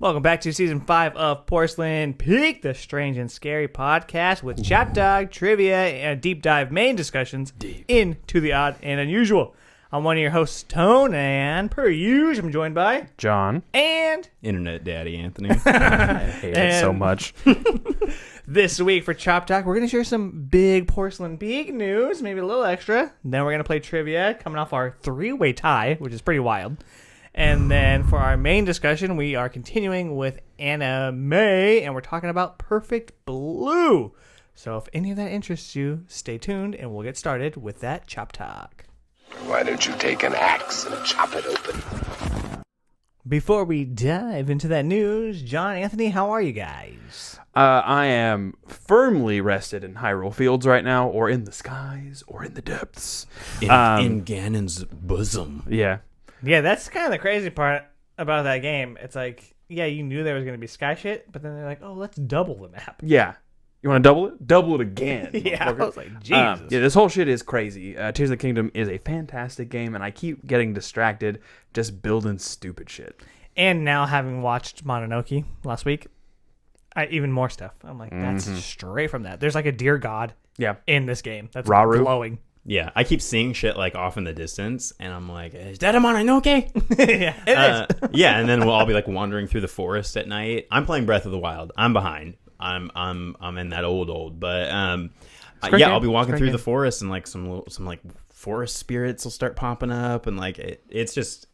Welcome back to Season 5 of Porcelain Peak, the strange and scary podcast with Chap Dog, trivia, and deep dive main discussions into the odd and unusual. I'm one of your hosts, Tone, and per usual, I'm joined by John and Internet Daddy Anthony. I hate it so much. This week for Chop Talk, we're going to share some big Porcelain Peak news, maybe a little extra. Then we're going to play trivia, coming off our three-way tie, which is pretty wild. And then for our main discussion, we are continuing with anime, and we're talking about Perfect Blue. So if any of that interests you, stay tuned, and we'll get started with that Chop Talk. Why don't you take an axe and chop it open? Before we dive into that news, John, Anthony, how are you guys? I am firmly rested in Hyrule Fields right now, or in the skies, or in the depths. In Ganon's bosom. Yeah. Yeah, that's kind of the crazy part about that game. It's like, yeah, you knew there was going to be sky shit, but then they're like, oh, let's double the map. Yeah. You want to double it? Double it again. Yeah, I was like, Jesus. Yeah, this whole shit is crazy. Tears of the Kingdom is a fantastic game, and I keep getting distracted just building stupid shit. And now having watched Mononoke last week, even more stuff. I'm like, that's straight from that. There's like a deer god in this game. That's Rauru. glowing. Yeah, I keep seeing shit like off in the distance, and I'm like, is that a Mononoke? Yeah, it is. Yeah, and then we'll all be like wandering through the forest at night. I'm playing Breath of the Wild. I'm behind. I'm in that old, but yeah, I'll be walking through the forest, and like some like forest spirits will start popping up, and like it's just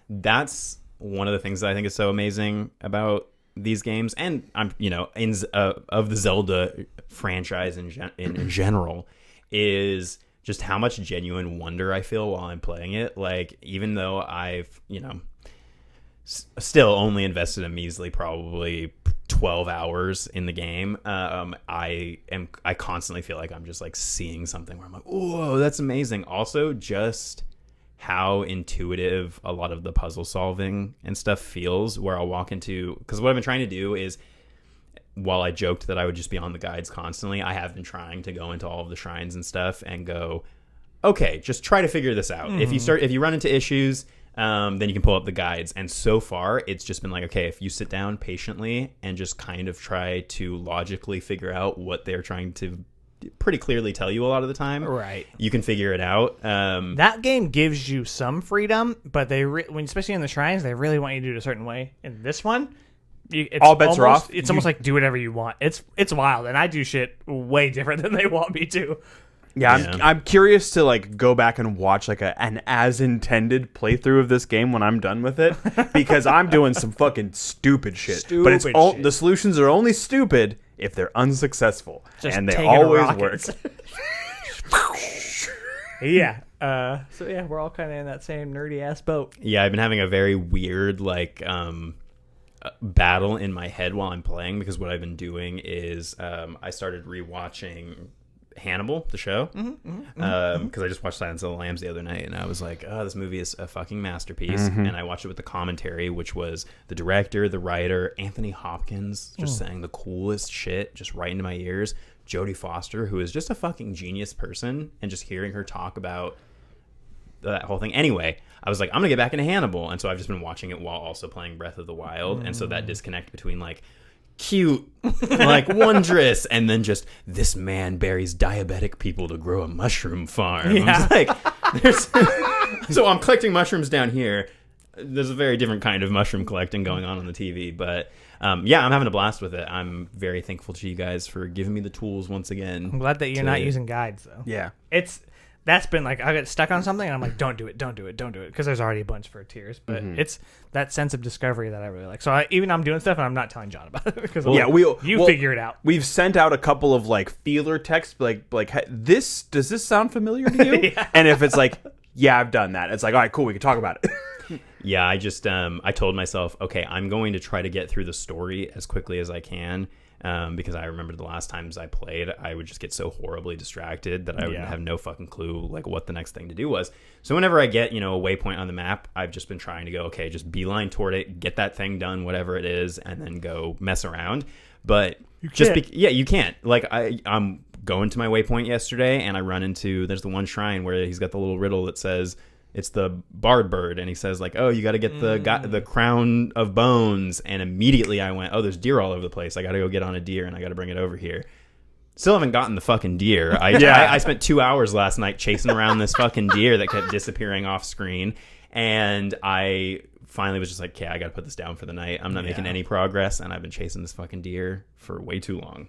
that's one of the things that I think is so amazing about these games, and I'm of the Zelda franchise in general is just how much genuine wonder I feel while I'm playing it. Like, even though I've, still only invested a measly probably 12 hours in the game, I constantly feel like I'm just like seeing something where I'm like, whoa, that's amazing. Also, just how intuitive a lot of the puzzle solving and stuff feels, where I'll walk into, because what I've been trying to do is, while I joked that I would just be on the guides constantly, I have been trying to go into all of the shrines and stuff and go, okay, just try to figure this out. If you run into issues, then you can pull up the guides. And so far, it's just been like, okay, if you sit down patiently and just kind of try to logically figure out what they're trying to pretty clearly tell you a lot of the time, Right. you can figure it out. That game gives you some freedom, but especially in the shrines, they really want you to do it a certain way. In this one, all bets are off. It's almost like do whatever you want. It's wild, and I do shit way different than they want me to. Yeah, I'm curious to like go back and watch like an as intended playthrough of this game when I'm done with it, because I'm doing some fucking stupid shit. But it's all the solutions are only stupid if they're unsuccessful, and they always work. Yeah. So yeah, we're all kind of in that same nerdy ass boat. Yeah, I've been having a very weird battle in my head while I'm playing, because what I've been doing is I started rewatching Hannibal, the show, because I just watched Silence of the Lambs the other night, and I was like, oh, this movie is a fucking masterpiece. And I watched it with the commentary, which was the director, the writer, Anthony Hopkins, just saying the coolest shit just right into my ears, Jodie Foster, who is just a fucking genius person, and just hearing her talk about that whole thing. Anyway, I was like, I'm gonna get back into Hannibal, and so I've just been watching it while also playing Breath of the Wild. And so that disconnect between like cute, like wondrous, and then just this man buries diabetic people to grow a mushroom farm. Yeah. I'm just like, so I'm collecting mushrooms down here. There's a very different kind of mushroom collecting going on the TV, but yeah, I'm having a blast with it. I'm very thankful to you guys for giving me the tools once again. I'm glad that you're not using guides though. Yeah. That's been like, I get stuck on something and I'm like, don't do it, because there's already a bunch for tiers. But it's that sense of discovery that I really like. So I'm doing stuff and I'm not telling John about it, because you figure it out. We've sent out a couple of like feeler texts, like hey, does this sound familiar to you? Yeah. And if it's like, yeah, I've done that, it's like, all right, cool, we can talk about it. Yeah, I just I told myself, okay, I'm going to try to get through the story as quickly as I can. Because I remember the last times I played, I would just get so horribly distracted that I would have no fucking clue like what the next thing to do was. So whenever I get, a waypoint on the map, I've just been trying to go, okay, just beeline toward it, get that thing done, whatever it is, and then go mess around. But you can't. Like I'm going to my waypoint yesterday, and I run into, there's the one shrine where he's got the little riddle that says, It's the barred bird, and he says like, "Oh, you got to get the crown of bones." And immediately I went, "Oh, there's deer all over the place. I got to go get on a deer, and I got to bring it over here." Still haven't gotten the fucking deer. I spent 2 hours last night chasing around this fucking deer that kept disappearing off screen, and I finally was just like, "Okay, I got to put this down for the night. I'm not making any progress, and I've been chasing this fucking deer for way too long."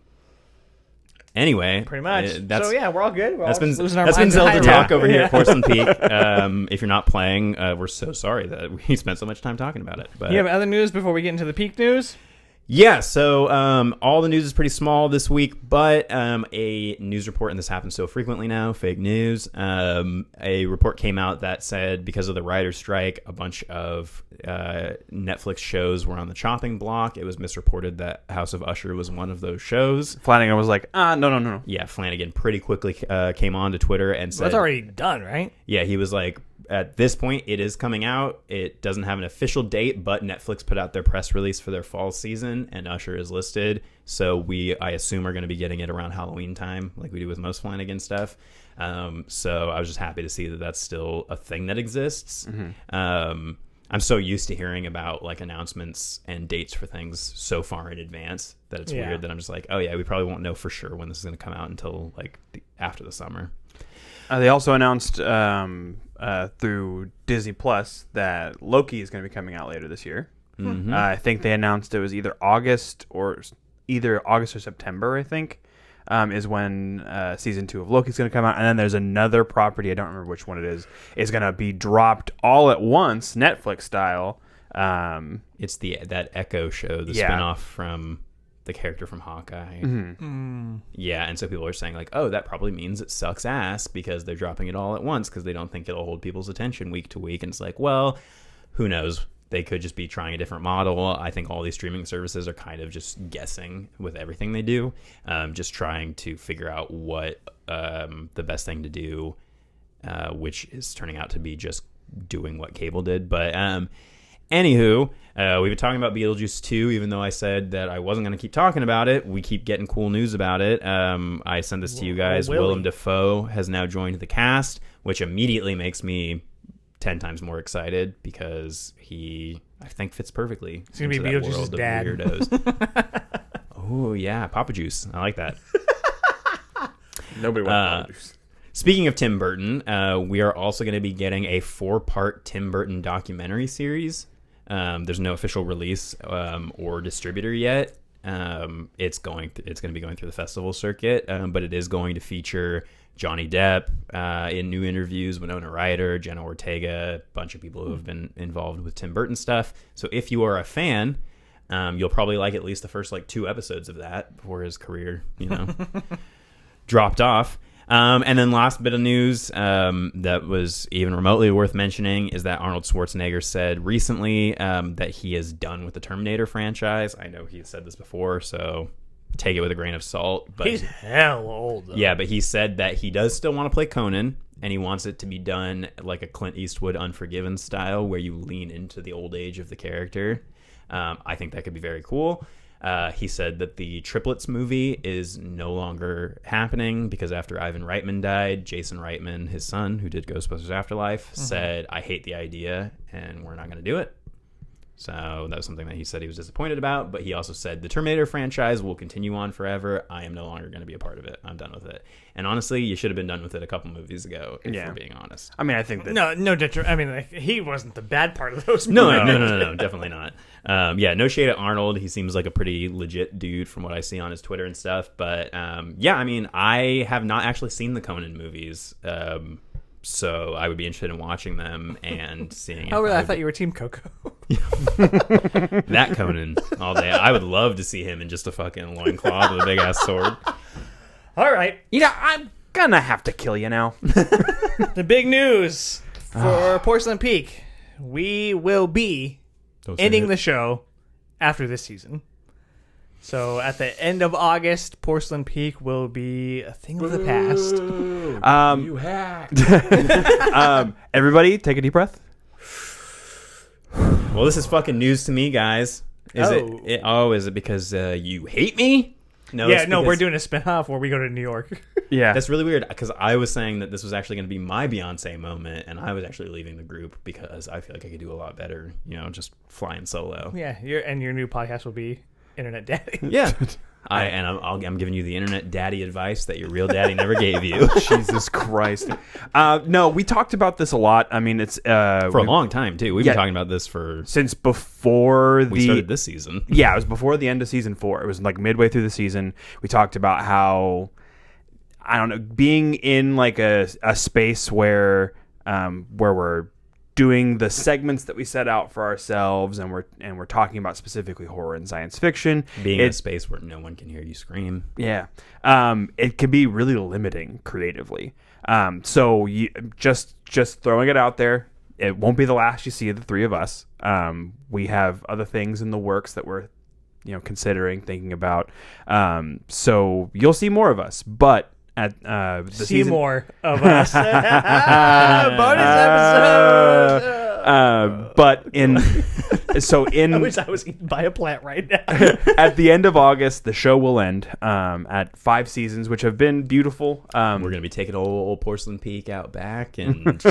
Anyway, pretty much. We're all good. That's been Zelda talk over here at Porcelain Peak. If you're not playing, we're so sorry that we spent so much time talking about it. But you have other news before we get into the peak news? Yeah, so all the news is pretty small this week, but a news report, and this happens so frequently now, fake news, a report came out that said because of the writer's strike, a bunch of Netflix shows were on the chopping block. It was misreported that House of Usher was one of those shows. Flanagan was like, no. Yeah, Flanagan pretty quickly came on to Twitter and said... That's already done, right? Yeah, he was like... At this point, it is coming out. It doesn't have an official date, but Netflix put out their press release for their fall season, and Usher is listed. So I assume, are going to be getting it around Halloween time, like we do with most Flanagan stuff. So I was just happy to see that that's still a thing that exists. I'm so used to hearing about like announcements and dates for things so far in advance that it's weird that I'm just like, oh yeah, we probably won't know for sure when this is going to come out until like after the summer. They also announced through Disney Plus that Loki is going to be coming out later this year. I think they announced it was either August or September, I think, is when season 2 of Loki is going to come out. And then there's another property, I don't remember which one it is going to be dropped all at once, Netflix style. It's that Echo show, the spinoff from the character from Hawkeye. Yeah, and so people are saying like, oh, that probably means it sucks ass because they're dropping it all at once because they don't think it'll hold people's attention week to week. And it's like, well, who knows? They could just be trying a different model. I think all these streaming services are kind of just guessing with everything they do, just trying to figure out what the best thing to do, which is turning out to be just doing what cable did. But anywho, we've been talking about Beetlejuice 2, even though I said that I wasn't going to keep talking about it. We keep getting cool news about it. I sent this to you guys. Willem Dafoe has now joined the cast, which immediately makes me 10 times more excited because he, I think, fits perfectly. He's going to be Beetlejuice's dad. Weirdos. Oh, yeah. Papa Juice. I like that. Nobody wants Papa Juice. Speaking of Tim Burton, we are also going to be getting a 4-part Tim Burton documentary series. There's no official release or distributor yet. It's going to be going through the festival circuit, but it is going to feature Johnny Depp in new interviews, Winona Ryder, Jenna Ortega, a bunch of people who have been involved with Tim Burton stuff. So if you are a fan, you'll probably like at least the first 2 episodes of that before his career, dropped off. And then last bit of news that was even remotely worth mentioning is that Arnold Schwarzenegger said recently that he is done with the Terminator franchise. I know he has said this before, so take it with a grain of salt. But he's hell old, though. Yeah, but he said that he does still want to play Conan, and he wants it to be done like a Clint Eastwood Unforgiven style, where you lean into the old age of the character. I think that could be very cool. He said that the Triplets movie is no longer happening because after Ivan Reitman died, Jason Reitman, his son, who did Ghostbusters Afterlife, said, I hate the idea and we're not going to do it. So that was something that he said he was disappointed about, but he also said the Terminator franchise will continue on forever. I am no longer going to be a part of it. I'm done with it. And honestly, you should have been done with it a couple movies ago, if we're being honest. I mean, I think that... No detriment. I mean, he wasn't the bad part of those movies. No, definitely not. No shade at Arnold. He seems like a pretty legit dude from what I see on his Twitter and stuff. But I mean, I have not actually seen the Conan movies. So I would be interested in watching them and seeing. Oh, really? I thought you were Team Coco. That Conan all day. I would love to see him in just a fucking loincloth with a big ass sword. All right. I'm gonna have to kill you now. The big news for Porcelain Peak: we will be ending the show after this season. So at the end of August, Porcelain Peak will be a thing of the past. You hacked. Everybody, take a deep breath. Well, this is fucking news to me, guys. Is it because you hate me? No, Yeah, it's no, we're because- doing a spin-off where we go to New York. Yeah. That's really weird because I was saying that this was actually going to be my Beyonce moment, and I was actually leaving the group because I feel like I could do a lot better, just flying solo. Yeah, your new podcast will be Internet Daddy. Yeah. I'm giving you the internet daddy advice that your real daddy never gave you. Jesus Christ. No, we talked about this a lot. I mean, it's For a long time, too. We've Yeah. been talking about this for... since before We started this season. Yeah, it was before the end of season 4. It was like midway through the season. We talked about how, I don't know, being in like a space where we're doing the segments that we set out for ourselves, and we're talking about specifically horror and science fiction. Being in a space where no one can hear you scream. Yeah. It can be really limiting creatively. So you just throwing it out there. It won't be the last you see of the three of us. We have other things in the works that we're, considering, thinking about. So you'll see more of us, but at the See season, more of us. Bonus episode. but I wish I was eaten by a plant right now. at the end of August, the show will end at 5 seasons, which have been beautiful. We're going to be taking old Porcelain Peak out back and...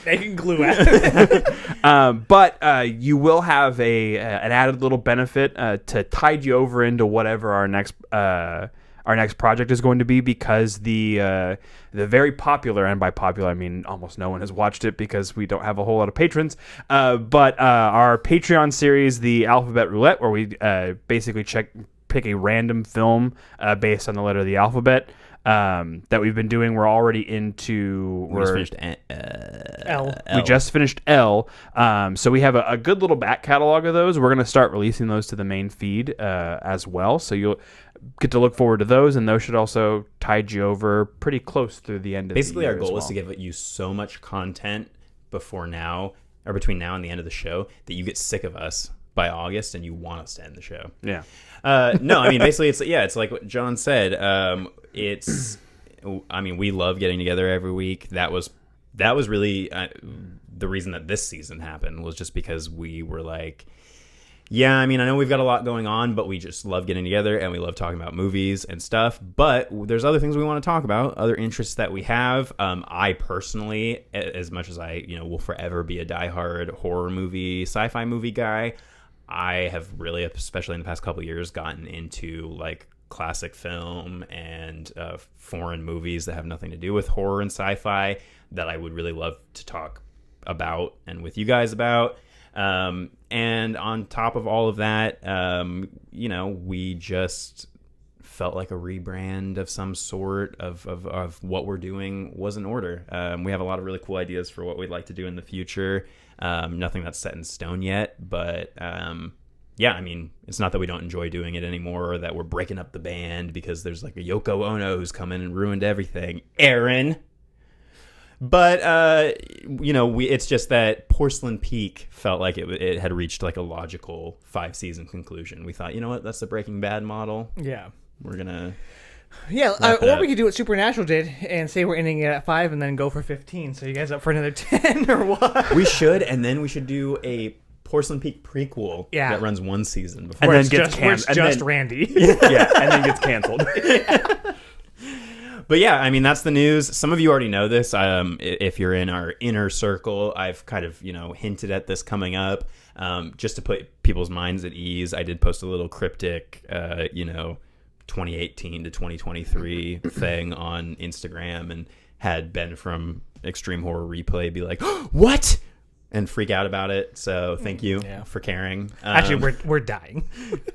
Making glue out of it. But you will have an added little benefit to tide you over into whatever our next project is going to be, because the very popular, and by popular I mean almost no one has watched it because we don't have a whole lot of patrons, but our Patreon series, the Alphabet Roulette, where we basically pick a random film based on the letter of the alphabet, that we've been doing. We're already into... We just finished L. We just finished L. So we have a good little back catalog of those. We're going to start releasing those to the main feed as well. So you'll get to look forward to those, and those should also tide you over pretty close through the end of Basically, the year. our goal as is to well. give you so much content between now and the end of the show that you get sick of us by August and you want us to end the show. Yeah. No, I mean, basically, it's like what John said. We love getting together every week. That was really the reason that this season happened, was just because we were like, yeah, I mean, I know we've got a lot going on, but we just love getting together and we love talking about movies and stuff. But there's other things we want to talk about, other interests that we have. I personally, as much as I, will forever be a diehard horror movie, sci-fi movie guy, I have really, especially in the past couple of years, gotten into like classic film and foreign movies that have nothing to do with horror and sci-fi that I would really love to talk about and with you guys about. And on top of all of that, we just felt like a rebrand of some sort of what we're doing was in order. We have a lot of really cool ideas for what we'd like to do in the future. Nothing that's set in stone yet, but yeah, I mean, it's not that we don't enjoy doing it anymore or that we're breaking up the band because there's like a Yoko Ono who's come in and ruined everything. Aaron. But, it's just that Porcelain Peak felt like it had reached like a logical 5-season conclusion. We thought, you know what, that's the Breaking Bad model. Yeah. We're going to... Yeah, Wrap it or up. we could do what Supernatural did and say we're ending it at 5 and then go for 15. So you guys up for another 10 or what? We should, and then we should do a Porcelain Peak prequel that runs one season before. And Where then it's gets just, and just then- Randy. Yeah, and then gets canceled. But yeah, I mean, that's the news. Some of you already know this. If you're in our inner circle, I've kind of, hinted at this coming up. Just to put people's minds at ease, I did post a little cryptic, 2018 to 2023 thing on Instagram, and had Ben from Extreme Horror Replay be like, "What?" and freak out about it. So thank you for caring. Actually, we're dying.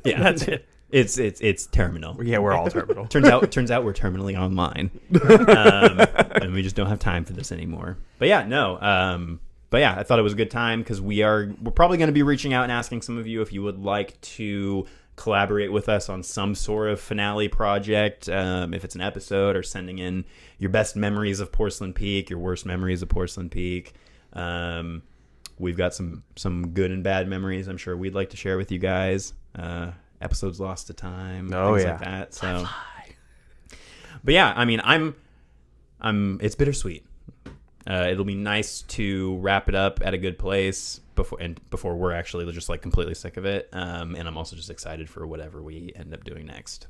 Yeah, That's it. It's terminal. Yeah, we're all terminal. Turns out we're terminally online, and we just don't have time for this anymore. But yeah, no. But yeah, I thought it was a good time because we're probably going to be reaching out and asking some of you if you would like to collaborate with us on some sort of finale project, if it's an episode, or sending in your best memories of Porcelain Peak, your worst memories of Porcelain Peak. We've got some good and bad memories I'm sure we'd like to share with you guys. Episodes lost to time, things like that. So, but yeah, I mean, I'm it's bittersweet. It'll be nice to wrap it up at a good place before we're actually just like completely sick of it. And I'm also just excited for whatever we end up doing next,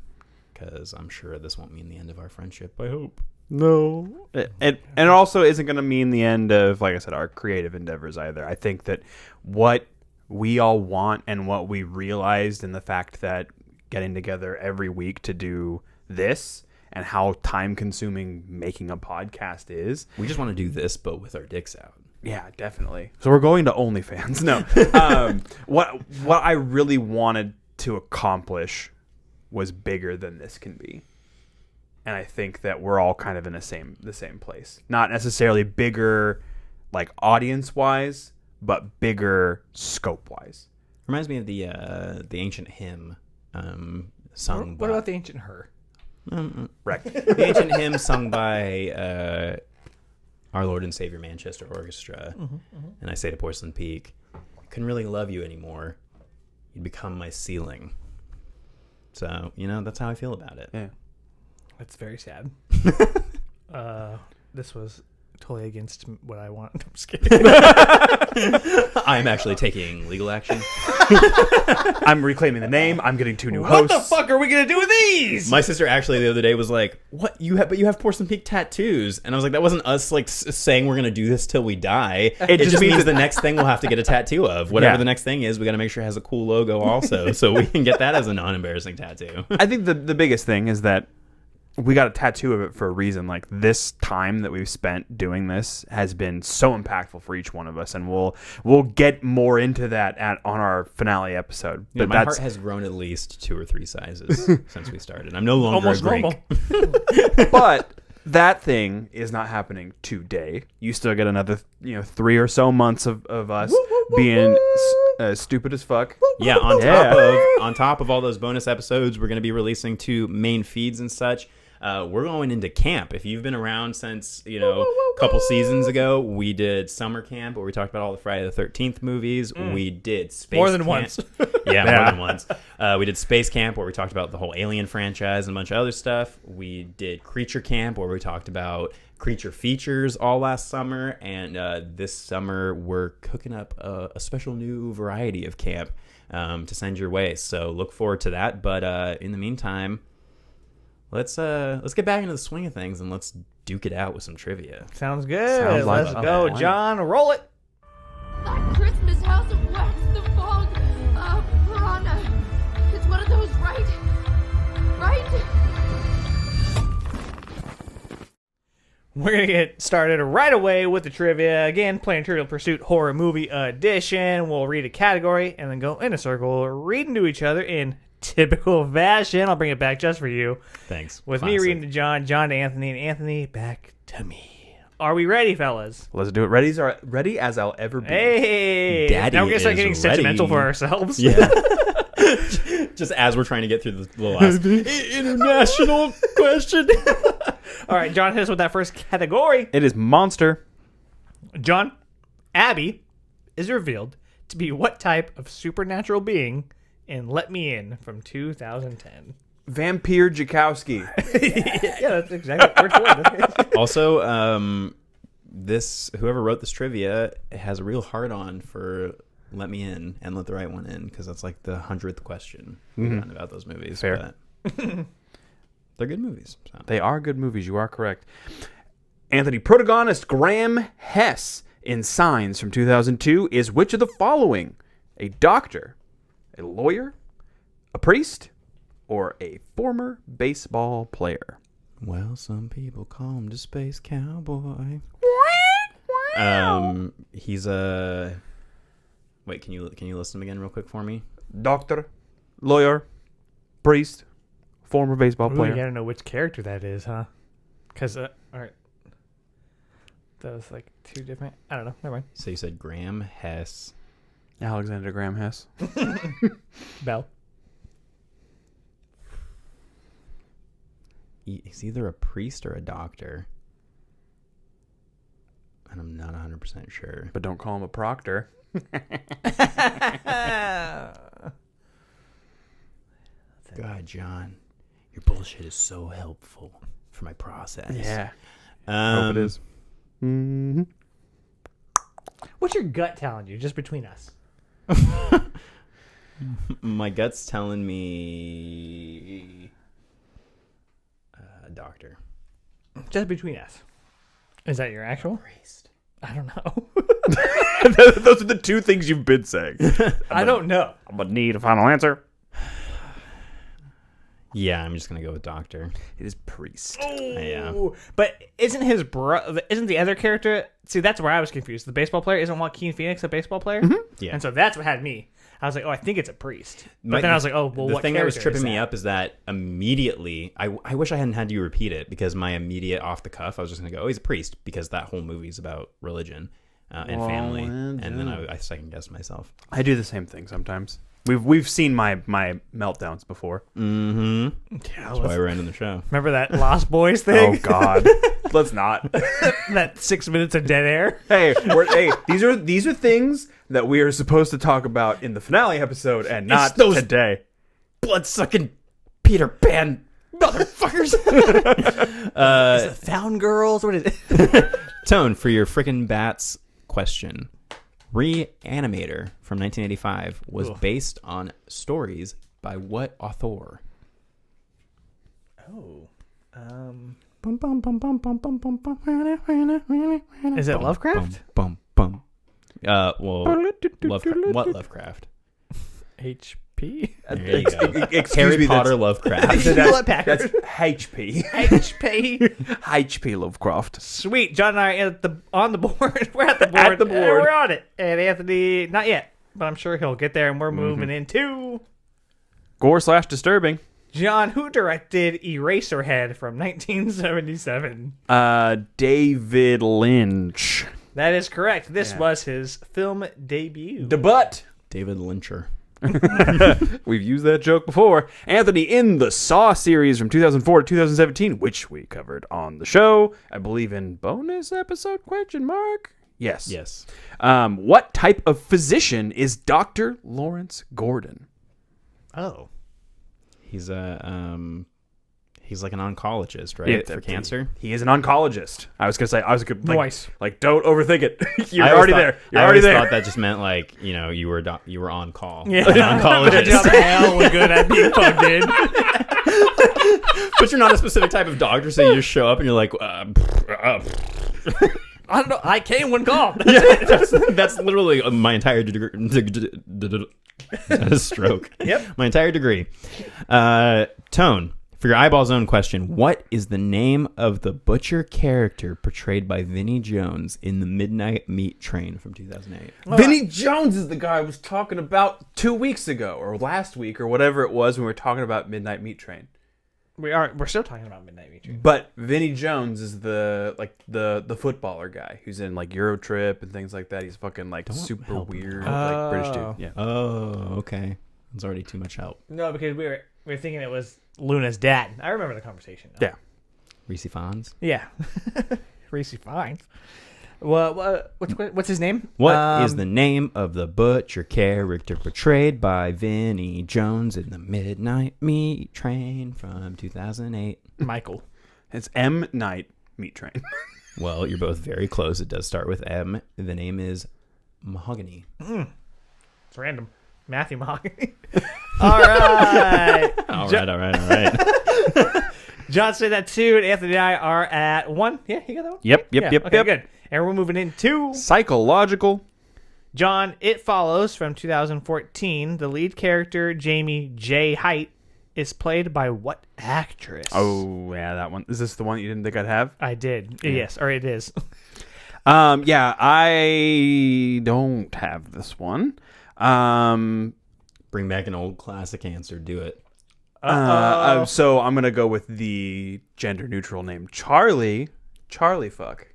because I'm sure this won't mean the end of our friendship. I hope. No. And it also isn't going to mean the end of, like I said, our creative endeavors either. I think that what we all want and what we realized in the fact that getting together every week to do this and how time-consuming making a podcast is. We just want to do this, but with our dicks out. Yeah, definitely. So we're going to OnlyFans. No. What I really wanted to accomplish was bigger than this can be. And I think that we're all kind of in the same place. Not necessarily bigger, like audience-wise, but bigger scope-wise. Reminds me of the ancient hymn sung. What about the ancient her? The ancient hymn sung by our Lord and Savior Manchester Orchestra. And I say to Porcelain Peak, I couldn't really love you anymore. You'd become my ceiling. So, that's how I feel about it. Yeah. That's very sad. This was totally against what I want. I'm just kidding. I'm actually taking legal action. I'm reclaiming the name. I'm getting 2 new hosts. What the fuck are we gonna do with these? My sister actually the other day was like, "What you have? But you have Porcelain Peak tattoos." And I was like, "That wasn't us like saying we're gonna do this till we die. It just means the next thing we'll have to get a tattoo of. Whatever the next thing is, we got to make sure it has a cool logo also, so we can get that as a non-embarrassing tattoo." I think the biggest thing is that we got a tattoo of it for a reason. Like, this time that we've spent doing this has been so impactful for each one of us, and we'll get more into that on our finale episode. Yeah, but my heart has grown at least 2 or 3 sizes since we started. I'm no longer almost a Greek. normal. But that thing is not happening today. You still get another 3 or so months of us being stupid as fuck. Yeah, on top of all those bonus episodes, we're going to be releasing 2 main feeds and such. We're going into camp. If you've been around since, a couple seasons ago, we did summer camp where we talked about all the Friday the 13th movies. We did space More than camp. once. Yeah, more than once. We did space camp where we talked about the whole Alien franchise and a bunch of other stuff. We did creature camp where we talked about creature features all last summer. And this summer, we're cooking up a special new variety of camp to send your way. So look forward to that. But in the meantime, let's get back into the swing of things and let's duke it out with some trivia. Sounds good. Sounds like Let's a go, plan. John. Roll it. That Christmas house of wax, the fog, piranha. It's one of those, right? Right? We're going to get started right away with the trivia. Again, playing Trivial Pursuit Horror Movie Edition. We'll read a category and then go in a circle, reading to each other in typical fashion. I'll bring it back just for you. Thanks. With me reading to John, John to Anthony, and Anthony back to me. Are we ready, fellas? Let's do it. Ready as I'll ever be. Hey! Daddy now we're going to start is getting sentimental ready. for ourselves. Yeah. Just as we're trying to get through the last international question. All right, John, hit us with that first category. It is monster. John, Abby is revealed to be what type of supernatural being in Let Me In from 2010? Vampire Jakowski. Yeah, that's exactly word for word. Also, whoever wrote this trivia has a real hard on for Let Me In and Let the Right One In, because that's like the 100th question we've gotten about those movies. Fair. But they're good movies. So. They are good movies. You are correct. Anthony, protagonist Graham Hess in Signs from 2002 is which of the following? A doctor, a lawyer, a priest, or a former baseball player? Well, some people call him the Space Cowboy. He's a... Wait, can you list them again real quick for me? Doctor, lawyer, priest, former baseball Ooh, player. you gotta know which character that is, huh? Because, all right. That was like 2 different... I don't know. Never mind. So you said Graham Hess. Alexander Graham Hess. Bell. He's either a priest or a doctor. And I'm not 100% sure. But don't call him a proctor. God, John, your bullshit is so helpful for my process. Yeah. Hope it is. Mm-hmm. What's your gut telling you, just between us? My gut's telling me doctor. Just between us. Is that your actual? Priest. I don't know. Those are the two things you've been saying. I don't know. I'm gonna need a final answer. Yeah, I'm just gonna go with doctor. It is priest. Yeah. Ooh, but isn't his isn't the other character? See, that's where I was confused. The baseball player, isn't Joaquin Phoenix a baseball player? Yeah. And so that's what had me. I was like, oh, I think it's a priest. But My- then I was like, oh, well, the what thing that was character tripping is me that? up is that immediately, I wish I hadn't had you repeat it, because my immediate off the cuff, I was just gonna go, oh, he's a priest, because that whole movie's about religion and family, and then I second guessed myself. I do the same thing sometimes. We've seen my meltdowns before. Yeah, That's why we're ending the show. remember that Lost Boys thing? Oh God, let's not. That 6 minutes of dead air. Hey, these are things that we are supposed to talk about in the finale episode, and not those- today. Blood sucking Peter Pan motherfuckers. Is it Found Girls? What is it? Tone, for your frickin' bats question. Reanimator from 1985 was based on stories by what author? Oh. Is Is it Lovecraft? Well, what Lovecraft? HP? There you go. Excuse Harry me, Potter that's- Lovecraft. Hewlett Packard. That's HP. HP. HP Lovecraft. Sweet. John and I are on the board. We're at the board. At the board. And we're on it. And Anthony, not yet, but I'm sure he'll get there. And we're moving into Gore/disturbing. John, who directed Eraserhead from 1977. David Lynch. That is correct. This was his film debut. The butt. David Lyncher. We've used that joke before. Anthony, in the Saw series from 2004 to 2017, which we covered on the show, I believe in bonus episode ? Yes. Yes. What type of physician is Dr. Lawrence Gordon? Oh. He's he's like an oncologist, right? For cancer. He is an oncologist. I was gonna Nice. like don't overthink it. You're I already always thought- there. You're I already always there. thought that just meant like, you were on call. Yeah. An oncologist. John Hale was good at being plugged in. But you're not a specific type of doctor, so you just show up and you're like, I don't know. I came when called. that's literally my entire degree. Stroke. Yep. My entire degree. Tone, for your eyeball zone question, what is the name of the butcher character portrayed by Vinnie Jones in The Midnight Meat Train from 2008? Vinnie Jones is the guy I was talking about 2 weeks ago, or last week, or whatever it was when we were talking about Midnight Meat Train. We're still talking about Midnight Meat Train. But Vinnie Jones is the footballer guy who's in like Euro Trip and things like that. He's fucking like super help him. weird like British dude. Yeah. Oh, okay. It's already too much help. No, because we were thinking it was Luna's dad. I remember the conversation. Now. Yeah. Reese Fonz. Yeah. Reese Fines. Well, what's his name? What is the name of the butcher character portrayed by Vinnie Jones in The Midnight Meat Train from 2008? Michael. It's M. Night Meat Train. Well, you're both very close. It does start with M. The name is Mahogany. It's random. Matthew Mahogany. All right. All right. John said that too, and Anthony and I are at 1. Yeah, you got that one? Yep. Yeah, okay, good. And we're moving into Psychological. John, It Follows from 2014. The lead character, Jamie J. Height, is played by what actress? Oh yeah, that one. Is this the one you didn't think I'd have? I did. Yes, or it is. Yeah, I don't have this one. Bring back an old classic answer. Do it. So I'm gonna go with the gender neutral name Charlie fuck.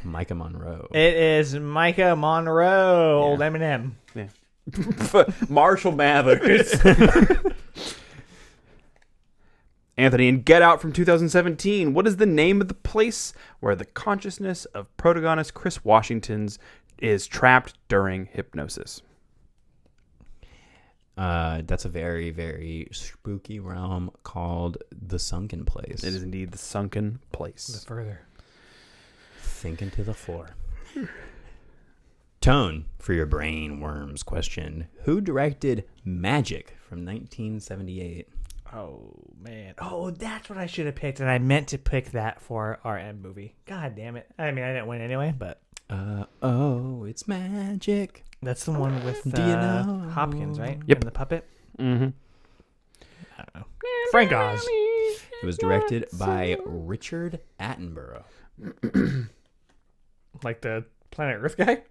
Micah Monroe. It is Micah Monroe, old Eminem. Yeah. Marshall Mathers. Anthony, in Get Out from 2017, what is the name of the place where the consciousness of protagonist Chris Washington's is trapped during hypnosis? That's a very, very spooky realm called The Sunken Place. It is indeed the sunken place. Further. Thinking to the floor. Tone, for your brain worms question. Who directed Magic from 1978? Oh, man. Oh, that's what I should have picked, and I meant to pick that for our end movie. God damn it. I mean, I didn't win anyway, but... Oh, it's magic. That's the one with Do you know? Hopkins, right? Yep. And the puppet? Mm-hmm. I don't know. Frank Oz. It was directed by Richard Attenborough. Like the Planet Earth guy?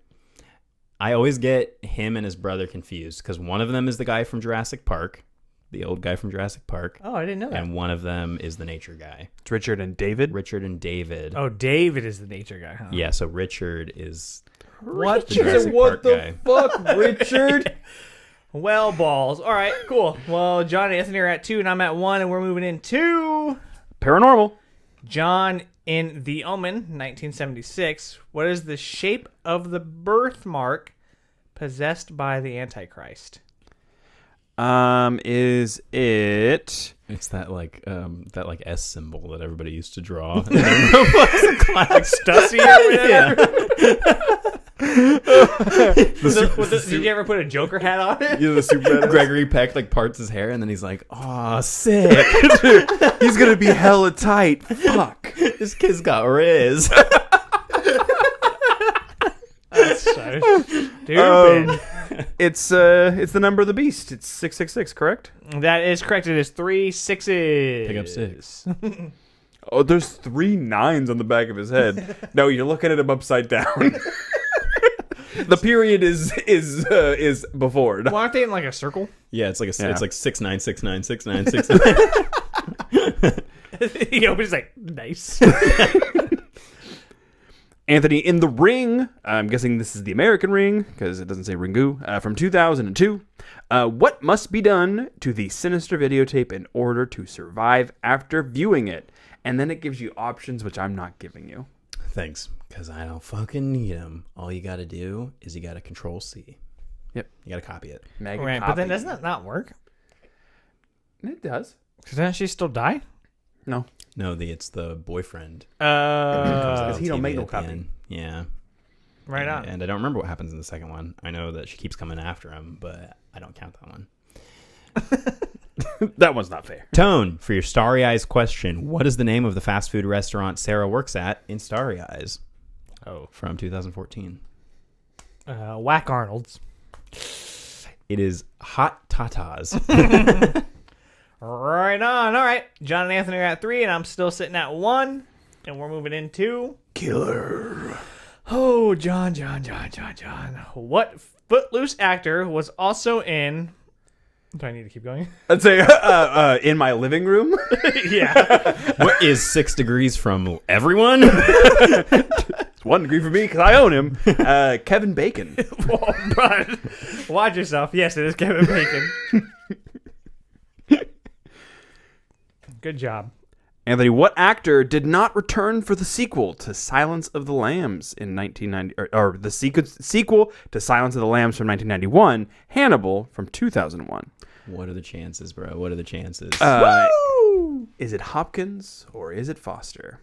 I always get him and his brother confused because one of them is the guy from Jurassic Park, the old guy from Jurassic Park, Oh, I didn't know that. and one of them is the nature guy. It's Richard and David. Richard and David. Oh, David is the nature guy, huh? Yeah, so Richard is What? the Jurassic Park guy. fuck, Richard? Well, balls. All right, cool. Well, John and Anthony are at 2, and I'm at 1, and we're moving into Paranormal. John in The Omen, 1976. What is the shape of the birthmark possessed by the Antichrist? Is it? It's that S symbol that everybody used to draw. In their notebooks in class. Stussy or whatever? Yeah. Did you ever put a Joker hat on it? Yeah, the super. Gregory Peck like parts his hair and then he's like, "Aw, sick. He's gonna be hella tight. Fuck. This kid's got Riz." That's so stupid. It's the number of the beast. It's 666, correct? That is correct. It is 3 6s. Pick up 6. Oh, there's 3 9s on the back of his head. No, you're looking at him upside down. The period is before. Well, aren't they in like a circle? Yeah, it's like Yeah. it's like 6 9 6 9 6 9 6 9. He opens like, nice. Anthony in The Ring. I'm guessing this is the American Ring because it doesn't say Ringu. From 2002. What must be done to the sinister videotape in order to survive after viewing it? And then it gives you options, which I'm not giving you. Thanks, because I don't fucking need them. All you got to do is you got to Control C. Yep. You got to copy it. Mega Right, but copy. then doesn't that not work? It does. Because doesn't she still die? No. No, it's the boyfriend. Because he On don't make TV no at the copy. end. Yeah. Right on. And I don't remember what happens in the second one. I know that she keeps coming after him, but I don't count that one. That one's not fair. Tone, for your Starry Eyes question, what is the name of the fast food restaurant Sarah works at in Starry Eyes? Oh. From 2014. Whack Arnold's. It is Hot Tatas. Right on. All right. John and Anthony are at 3, and I'm still sitting at 1. And we're moving into Killer. Oh, John. What Footloose actor was also in... Do I need to keep going? I'd say in my living room. Yeah. What is 6 degrees from everyone? It's 1 degree for me because I own him. Kevin Bacon. Oh, but watch yourself. Yes, it is Kevin Bacon. Good job. Anthony, what actor did not return for the sequel to Silence of the Lambs in 1990, or the sequel to Silence of the Lambs from 1991, Hannibal from 2001? What are the chances, bro? What are the chances? Is it Hopkins or is it Foster?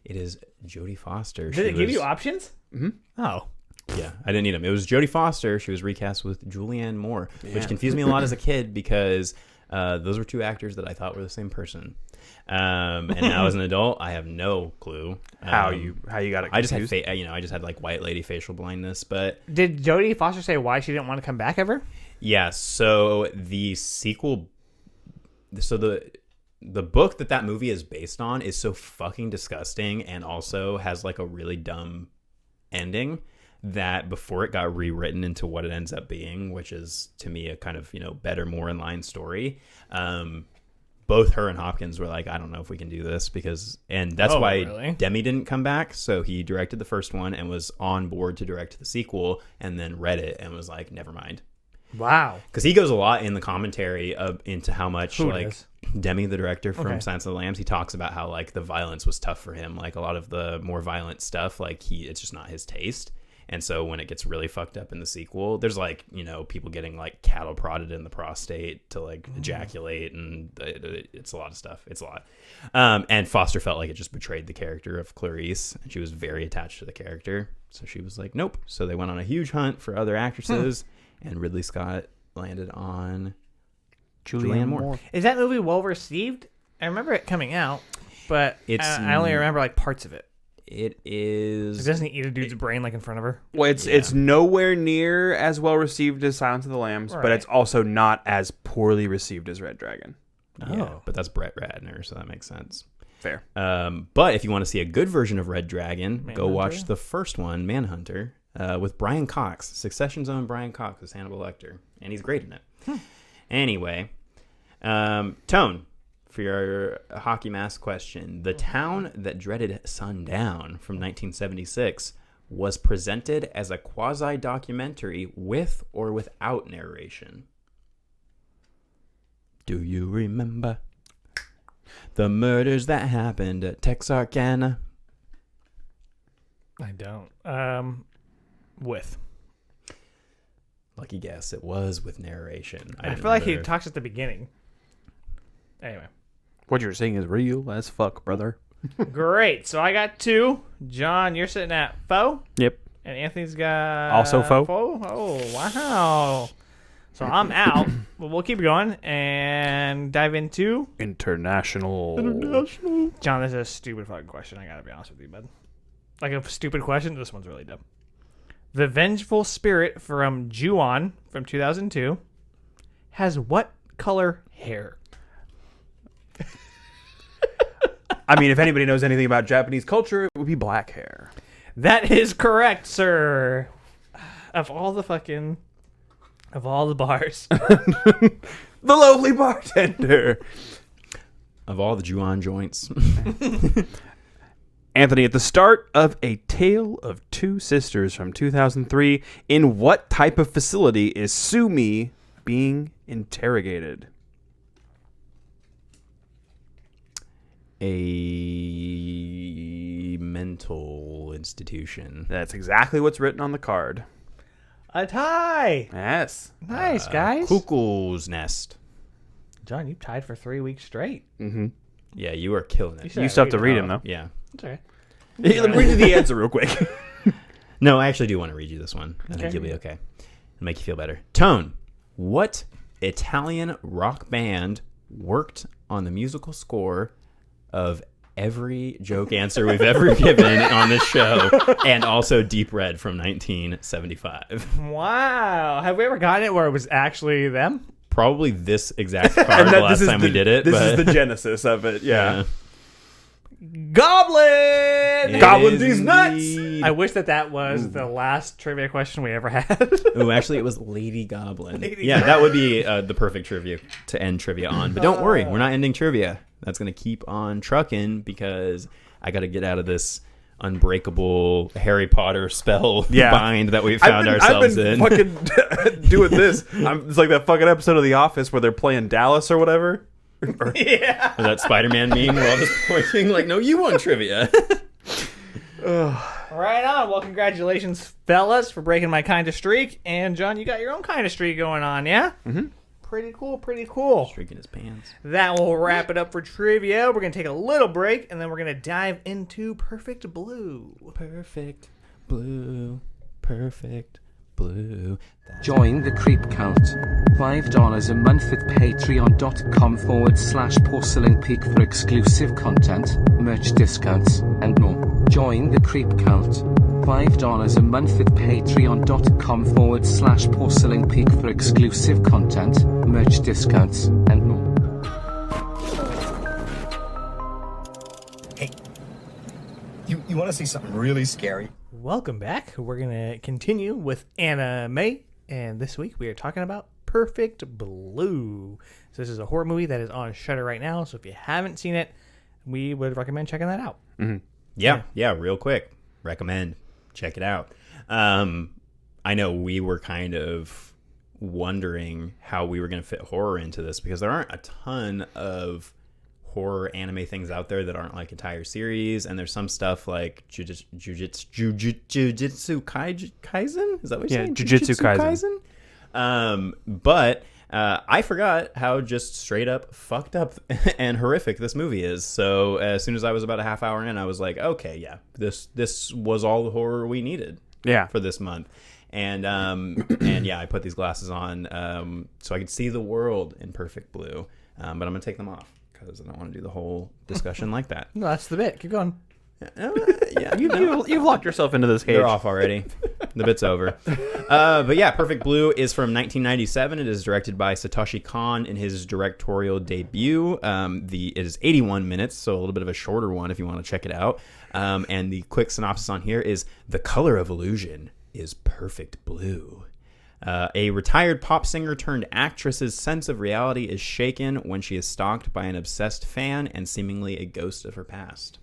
It is Jodie Foster. Did it give you options? Mm-hmm. Oh. Yeah, I didn't need them. It was Jodie Foster. She was recast with Julianne Moore, which confused me a lot as a kid because those were 2 actors that I thought were the same person. And now as an adult, I have no clue How you got it confused? I just had I just had like white lady facial blindness. But Did Jodie Foster say why she didn't want to come back ever? yeah, so the sequel, so the book that movie is based on is so fucking disgusting and also has like a really dumb ending that before it got rewritten into what it ends up being, which is to me a kind of, better, more in line story. Both her and Hopkins were like, I don't know if we can do this and that's why really? Demi didn't come back. So he directed the first one and was on board to direct the sequel and then read it and was like, never mind. Wow. Because he goes a lot in the commentary into how much Who like does? Demi, the director from Okay. Silence of the Lambs, he talks about how like the violence was tough for him. Like a lot of the more violent stuff, like it's just not his taste. And so when it gets really fucked up in the sequel, there's like, you know, people getting like cattle prodded in the prostate to like ejaculate, and it's a lot of stuff. It's a lot. And Foster felt like it just betrayed the character of Clarice, and she was very attached to the character. So she was like, nope. So they went on a huge hunt for other actresses, and Ridley Scott landed on Julianne Moore. Is that movie well received? I remember it coming out, but I only remember like parts of it. It is. Doesn't he eat a dude's brain like in front of her? Well, it's nowhere near as well received as Silence of the Lambs, but it's also not as poorly received as Red Dragon. Yeah, but that's Brett Ratner, so that makes sense. Fair. But if you want to see a good version of Red Dragon, Manhunter? go watch the first one, Manhunter, with Brian Cox. Succession's own Brian Cox is Hannibal Lecter, and he's great in it. Anyway, Tone, for your hockey mask question, the town that dreaded sundown from 1976 was presented as a quasi-documentary with or without narration. Do you remember the murders that happened at Texarkana? I don't. With. Lucky guess, it was with narration. I feel like he talks at the beginning. Anyway. What you're saying is real as fuck, brother. Great. So I got 2. John, you're sitting at foe. Yep. And Anthony's got Also foe. Oh, wow. So I'm out. But we'll keep going and dive into International. John, this is a stupid fucking question. I gotta be honest with you, bud. Like a stupid question. This one's really dumb. The Vengeful Spirit from Ju-on from 2002 has what color hair? I mean, if anybody knows anything about Japanese culture, it would be black hair. That is correct, sir. Of all the bars. The lowly bartender. Of all the Ju-on joints. Anthony, at the start of A Tale of Two Sisters from 2003, in what type of facility is Sumi being interrogated? A mental institution. That's exactly what's written on the card. A tie. Yes. Nice, guys. Cuckoo's Nest. John, you tied for 3 weeks straight. Mm-hmm. Yeah, you are killing it. You still have to read him, though. Yeah. That's okay. Read you the answer real quick. No, I actually do want to read you this one. I think you'll be okay. It'll make you feel better. Tone, what Italian rock band worked on the musical score of every joke answer we've ever given on this show, and also Deep Red from 1975? Wow. Have we ever gotten it where it was actually them? Probably this exact card the last time we did it. This is the genesis of it, yeah. Goblin! Goblin these nuts! I wish that was the last trivia question we ever had. Oh, actually, it was Lady Goblin. That would be the perfect trivia to end trivia on. But don't worry, we're not ending trivia. That's going to keep on trucking because I got to get out of this unbreakable Harry Potter spell bind that we found ourselves in. I've been fucking doing this. It's like that fucking episode of The Office where they're playing Dallas or whatever. Yeah. Or that Spider-Man meme where all just pointing like, no, you won trivia. Right on. Well, congratulations, fellas, for breaking my kind of streak. And, John, you got your own kind of streak going on, yeah? Mm-hmm. Pretty cool. Streaking his pants. That will wrap it up for trivia. We're going to take a little break, and then we're going to dive into Perfect Blue. Perfect blue. Perfect blue. Join the Creep Cult. $5 a month at patreon.com/Porcelain Peak for exclusive content, merch discounts, and more. Join the Creep Cult. $5 a month at patreon.com/Porcelain Peak for exclusive content, merch discounts, and more. Hey, you want to see something really scary? Welcome back. We're going to continue with anime, and this week we are talking about Perfect Blue. So this is a horror movie that is on Shudder right now, so if you haven't seen it, we would recommend checking that out. Mm-hmm. Yeah, real quick. Recommend. Check it out. I know we were kind of wondering how we were going to fit horror into this because there aren't a ton of horror anime things out there that aren't like entire series, and there's some stuff like Jujutsu Kaisen. Is that what you're saying? Jujutsu Kaisen. But I forgot how just straight up fucked up and horrific this movie is. So as soon as I was about a half hour in, I was like, okay, yeah, this was all the horror we needed. Yeah. For this month. And and yeah, I put these glasses on so I could see the world in perfect blue. But I'm gonna take them off because I don't want to do the whole discussion like that. No, that's the bit. Keep going. Yeah, You've locked yourself into this cage. they're off already. The bit's over. But yeah, Perfect Blue is from 1997. It is directed by Satoshi Kon in his directorial debut. It is 81 minutes, so a little bit of a shorter one if you want to check it out. And the quick synopsis on here is: the color of illusion is perfect blue. A retired pop singer turned actress's sense of reality is shaken when she is stalked by an obsessed fan and seemingly a ghost of her past.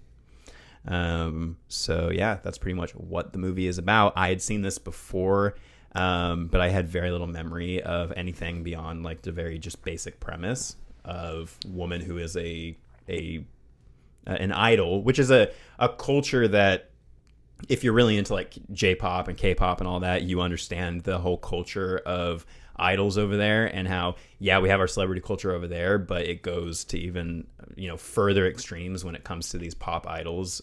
So yeah, that's pretty much what the movie is about. I had seen this before, but I had very little memory of anything beyond like the very just basic premise of woman who is an idol, which is a culture that, if you're really into like J-pop and K-pop and all that, you understand the whole culture of idols over there, and how, yeah, we have our celebrity culture over there, but it goes to even, further extremes when it comes to these pop idols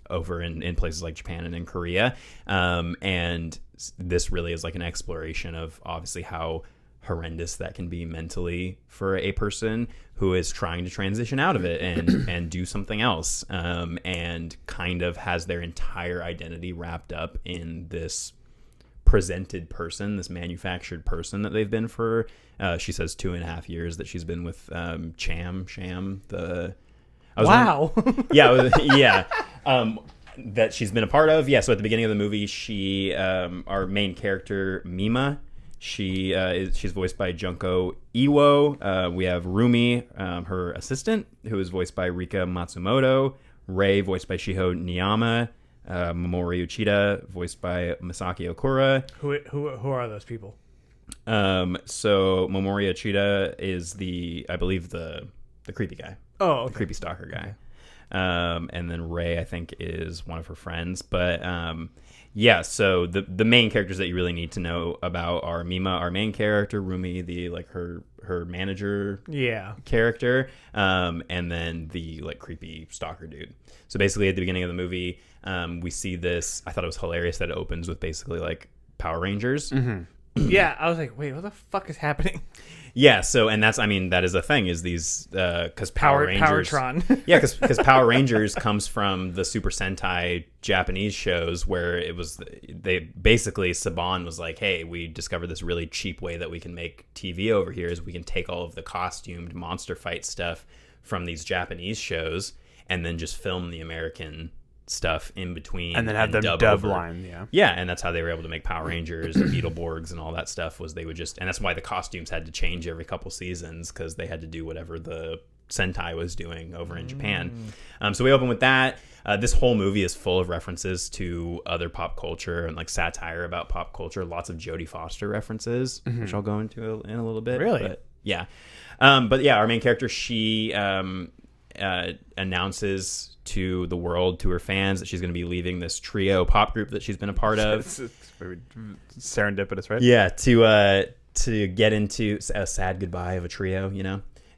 over in places like Japan and in Korea. And this really is like an exploration of obviously how horrendous that can be mentally for a person who is trying to transition out of it and do something else, and kind of has their entire identity wrapped up in this presented person, this manufactured person that they've been for, she says 2.5 years that she's been with Sham. Wow. That she's been a part of. Yeah, so at the beginning of the movie, she, our main character, Mima, she's voiced by Junko Iwo. We have Rumi, her assistant, who is voiced by Rika Matsumoto. Rei, voiced by Shiho Niyama. Momori Uchida, voiced by Masaki Okura. Who are those people? So Momori Uchida is I believe the creepy guy. Oh, okay. The creepy stalker guy. And then Rei, I think, is one of her friends. But yeah, so the main characters that you really need to know about are Mima, our main character, Rumi, her manager character, and then the like creepy stalker dude. So basically at the beginning of the movie, we see this. I thought it was hilarious that it opens with basically like Power Rangers. Mm-hmm. Yeah, I was like, wait, what the fuck is happening? Yeah, so, and that is a thing, is these, because Power Rangers... Powertron. Yeah, because Power Rangers comes from the Super Sentai Japanese shows, where Saban was like, hey, we discovered this really cheap way that we can make TV over here, is we can take all of the costumed monster fight stuff from these Japanese shows, and then just film the American stuff in between, and then have them dub line. Yeah, and that's how they were able to make Power Rangers and Beetleborgs and all that stuff, was they would just, and that's why the costumes had to change every couple seasons, because they had to do whatever the Sentai was doing over in Japan. So we open with that. This whole movie is full of references to other pop culture and like satire about pop culture. Lots of Jodie Foster references, which I'll go into in a little bit. Really? But yeah. Our main character, she announces to the world, to her fans, that she's going to be leaving this trio pop group that she's been a part of. It's very serendipitous, right? Yeah, to get into a sad goodbye of a trio,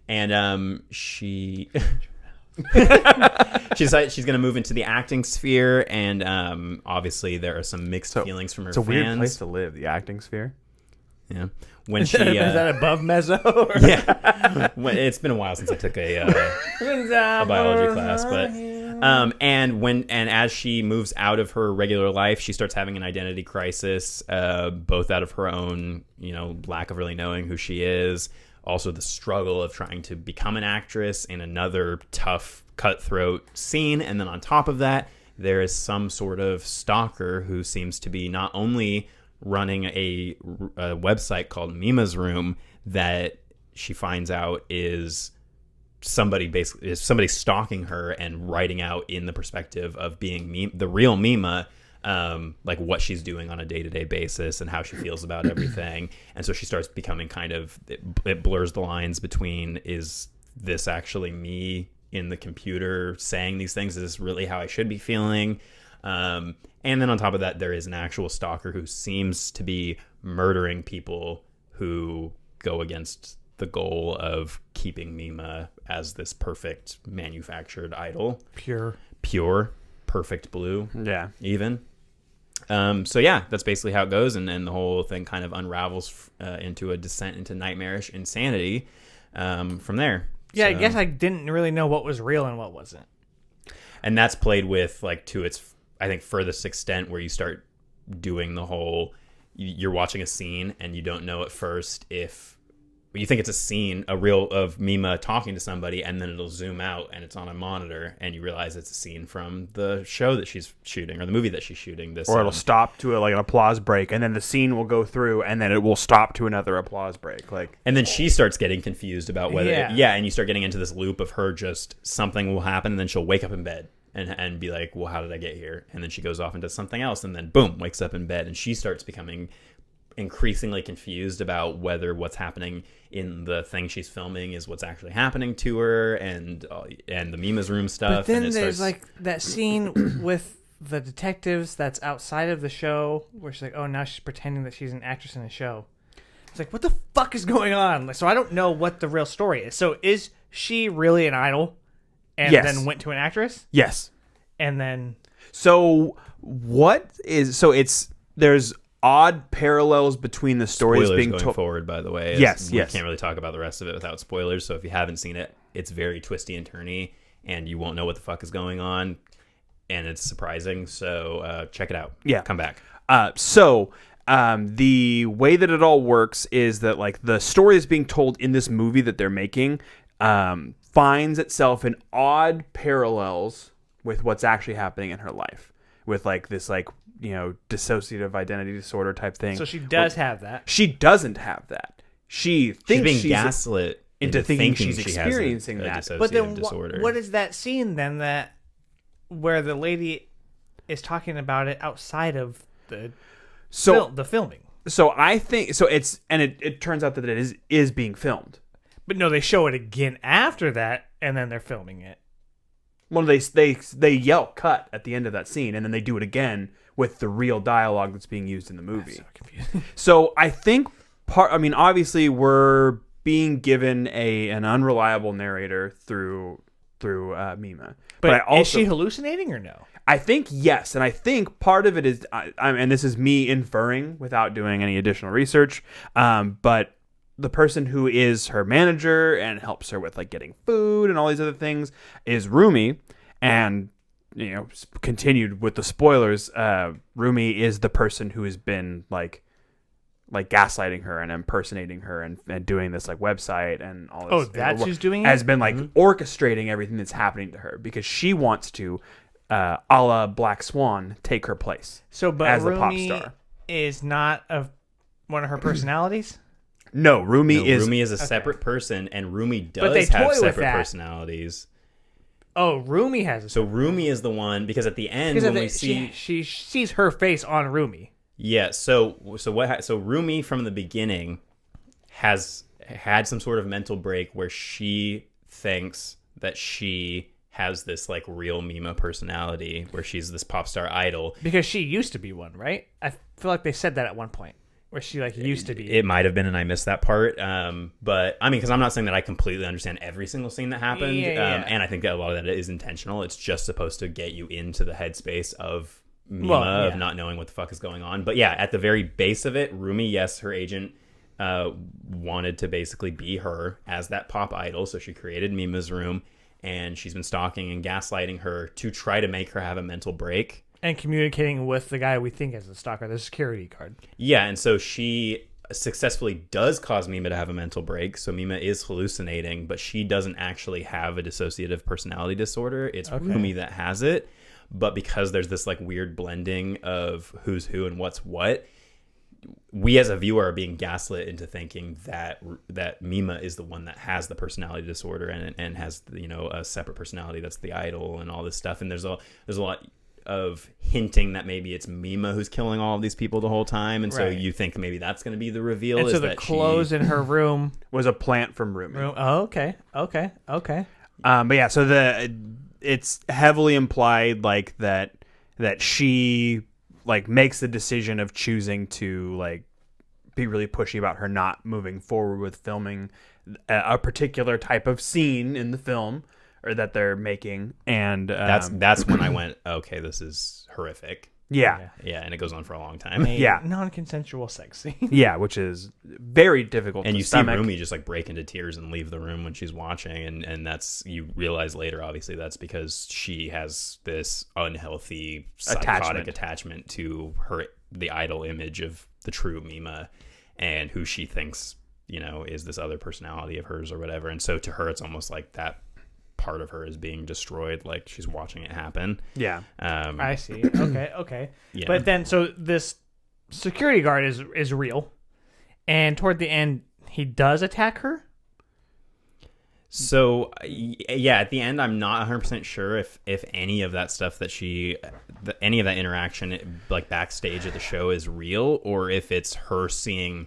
and she she's going to move into the acting sphere, and obviously there are some mixed feelings from her fans. It's a weird place to live, the acting sphere. Yeah, when she is that above mezzo? Yeah, it's been a while since I took a biology class, but and as she moves out of her regular life, she starts having an identity crisis, both out of her own lack of really knowing who she is, also the struggle of trying to become an actress in another tough, cutthroat scene, and then on top of that, there is some sort of stalker who seems to be not only running a website called Mima's Room, that she finds out is somebody stalking her and writing out in the perspective of being the real Mima, like what she's doing on a day-to-day basis and how she feels about everything. And so she starts becoming kind of, it blurs the lines between, is this actually me in the computer saying these things? Is this really how I should be feeling? And then on top of that, there is an actual stalker who seems to be murdering people who go against the goal of keeping Mima as this perfect manufactured idol. Pure, perfect blue. Yeah. Even. So yeah, that's basically how it goes. And then the whole thing kind of unravels into a descent into nightmarish insanity from there. Yeah, So, I guess I didn't really know what was real and what wasn't. and that's played with like to its, I think, furthest extent, where you start doing the whole, you're watching a scene and you don't know at first if you think it's a scene, a reel of Mima talking to somebody, and then it'll zoom out and it's on a monitor and you realize it's a scene from the show that she's shooting or the movie that she's shooting. This, or it'll stop to like an applause break, and then the scene will go through, and then it will stop to another applause break. Like, and then she starts getting confused about whether, Yeah. and you start getting into this loop of her just something will happen, and then she'll wake up in bed and be like, well, how did I get here? And then she goes off and does something else, and then boom, wakes up in bed, and she starts becoming increasingly confused about whether what's happening in the thing she's filming is what's actually happening to her, and the Mima's room stuff. But then and it there's starts, like that scene with the detectives that's outside of the show where she's like, oh, now she's pretending that she's an actress in a show. It's like, what the fuck is going on? Like, so I don't know what the real story is. So is she really an idol and Yes. then went to an actress? yes. And then So there's odd parallels between the stories spoilers being going told. forward, by the way. Yes, we yes. can't really talk about the rest of it without spoilers. So if you haven't seen it, it's very twisty and turny, and you won't know what the fuck is going on, and it's surprising. So check it out. Yeah. Come back. The way that it all works is that like the story that's being told in this movie that they're making finds itself in odd parallels with what's actually happening in her life, with like this like, you know, dissociative identity disorder type thing. so she does have that. She doesn't have that. She She's thinks being she's gaslit into thinking she's she has experiencing a that. dissociative But then disorder. what is that scene then that where the lady is talking about it outside of the the filming? So I think so. It turns out that it is being filmed. But no, they show it again after that, and then they're filming it. Well, they yell cut at the end of that scene, and then they do it again with the real dialogue that's being used in the movie. So confusing. So I think obviously we're being given an unreliable narrator through Mima. But I also, is she hallucinating or no? I think yes, and I think part of it is, and this is me inferring without doing any additional research, but the person who is her manager and helps her with like getting food and all these other things is Rumi, and you know, continued with the spoilers, Rumi is the person who has been like gaslighting her and impersonating her and doing this like website and all this. Oh, that's who's doing it? has been like orchestrating everything that's happening to her because she wants to, a la Black Swan, take her place. So, but as the Rumi pop star. is not one of her personalities. No, Rumi is Rumi is a separate person, and Rumi But they does have toy with separate that. personalities. Oh, Rumi has a So Rumi is the one, because at the end because when we see she sees her face on Rumi. yeah, so Rumi from the beginning has had some sort of mental break where she thinks that she has this like real Mima personality where she's this pop star idol. Because she used to be one, right? I feel like they said that at one point, where she like used to be. It might have been, and I missed that part. But I mean, because I'm not saying that I completely understand every single scene that happened, Yeah. and I think that a lot of that is intentional. It's just supposed to get you into the headspace of Mima, Well, yeah. of not knowing what the fuck is going on. But yeah, at the very base of it, Rumi, yes, her agent wanted to basically be her as that pop idol, so she created Mima's room, and she's been stalking and gaslighting her to try to make her have a mental break. And communicating with the guy we think is the stalker, the security guard. Yeah, and so she successfully does cause Mima to have a mental break. So Mima is hallucinating, but she doesn't actually have a dissociative personality disorder. It's Rumi that has it. But because there's this like weird blending of who's who and what's what, we as a viewer are being gaslit into thinking that Mima is the one that has the personality disorder and has, you know, a separate personality that's the idol and all this stuff. And there's a lot of hinting that maybe it's Mima who's killing all of these people the whole time, and so Right. you think maybe that's going to be the reveal. And is so the that clothes in her room. Was a plant from Rumi. Oh, okay. But yeah, so it's heavily implied like that she like makes the decision of choosing to like be really pushy about her not moving forward with filming a particular type of scene in the film or that they're making, and that's when I went, okay, this is horrific. yeah, And it goes on for a long time. Yeah. Non-consensual sex scene. yeah, which is very difficult. And to you stomach. see Rumi just like break into tears and leave the room when she's watching, and that's, you realize later, obviously, that's because she has this unhealthy psychotic attachment to the idol image of the true Mima, and who she thinks, you know, is this other personality of hers or whatever. And so to her, it's almost like that part of her is being destroyed, like she's watching it happen. Yeah. I see. Okay. Yeah. But then, so this security guard is real, and toward the end, he does attack her. So yeah, at the end, I'm not 100% sure if any of that stuff that any of that interaction like backstage at the show is real, or if it's her seeing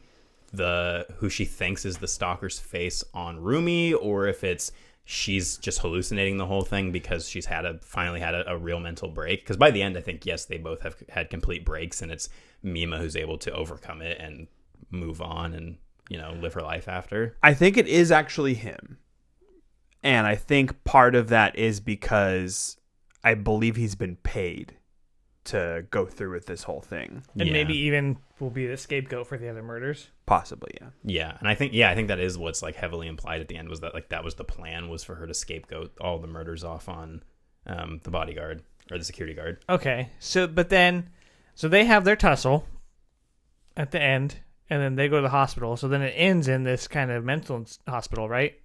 who she thinks is the stalker's face on Rumi, or if it's she's just hallucinating the whole thing because she's finally had a real mental break. Because by the end, I think, yes, they both have had complete breaks, and it's Mima who's able to overcome it and move on and, you know, live her life after. I think it is actually him. And I think part of that is because I believe he's been paid to go through with this whole thing. And maybe even will be the scapegoat for the other murders. Possibly, yeah. Yeah, and I think that is what's like heavily implied at the end, was that like that was the plan, was for her to scapegoat all the murders off on the bodyguard or the security guard. Okay, so they have their tussle at the end, and then they go to the hospital. So then it ends in this kind of mental hospital, right?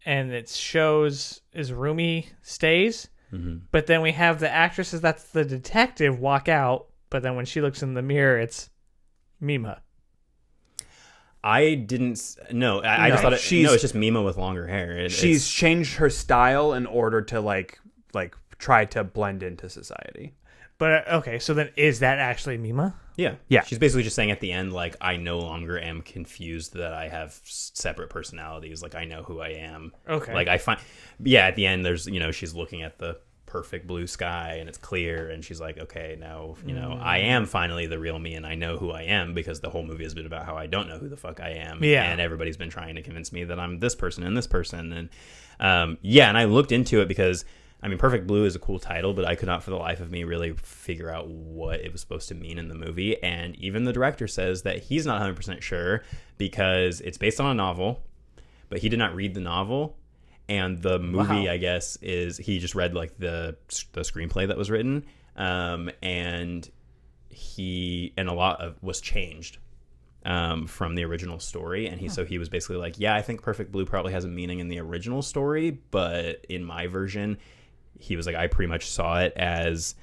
And it shows as Rumi stays, but then we have the actresses, that's the detective, walk out. But then when she looks in the mirror, it's Mima. I didn't. No, I just thought it's just Mima with longer hair. She's changed her style in order to like try to blend into society. But okay, so then is that actually Mima? Yeah. Yeah. She's basically just saying at the end, like, I no longer am confused that I have separate personalities. Like, I know who I am. Okay. Like, at the end, there's, you know, she's looking at the perfect blue sky and it's clear, and she's like, okay, now, you know, I am finally the real me, and I know who I am, because the whole movie has been about how I don't know who the fuck I am. Yeah. And everybody's been trying to convince me that I'm this person and this person. And and I looked into it because, I mean, Perfect Blue is a cool title, but I could not for the life of me really figure out what it was supposed to mean in the movie. And even the director says that he's not 100% sure, because it's based on a novel, but he did not read the novel. And the movie, I guess, is he just read like the screenplay that was written, and a lot of was changed from the original story, and he was basically like, yeah, I think Perfect Blue probably has a meaning in the original story, but in my version, he was like, I pretty much saw it as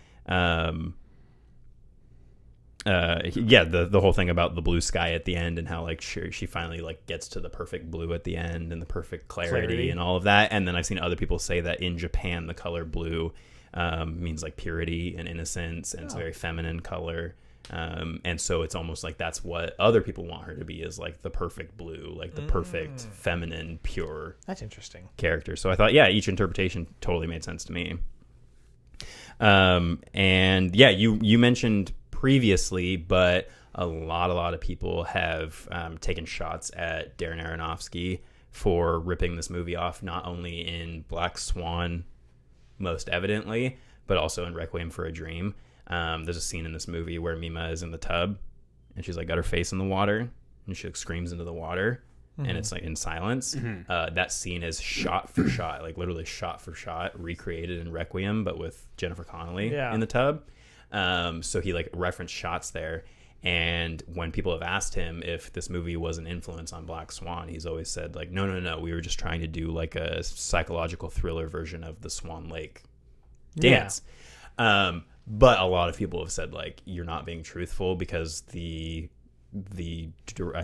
the whole thing about the blue sky at the end, and how like she finally like gets to the perfect blue at the end and the perfect clarity and all of that. And then I've seen other people say that in Japan the color blue means like purity and innocence, and it's a very feminine color, and so it's almost like that's what other people want her to be, is like the perfect blue, like the perfect feminine, pure. That's interesting. Character. So I thought, yeah, each interpretation totally made sense to me. And yeah, you mentioned previously, but a lot of people have taken shots at Darren Aronofsky for ripping this movie off, not only in Black Swan, most evidently, but also in Requiem for a Dream. There's a scene in this movie where Mima is in the tub, and she's like got her face in the water, and she like, screams into the water, and it's like in silence. That scene is shot for shot, like literally shot for shot, recreated in Requiem, but with Jennifer Connelly in the tub. So he like referenced shots there, and when people have asked him if this movie was an influence on Black Swan, he's always said like, no, we were just trying to do like a psychological thriller version of the Swan Lake dance. But a lot of people have said like, you're not being truthful, because I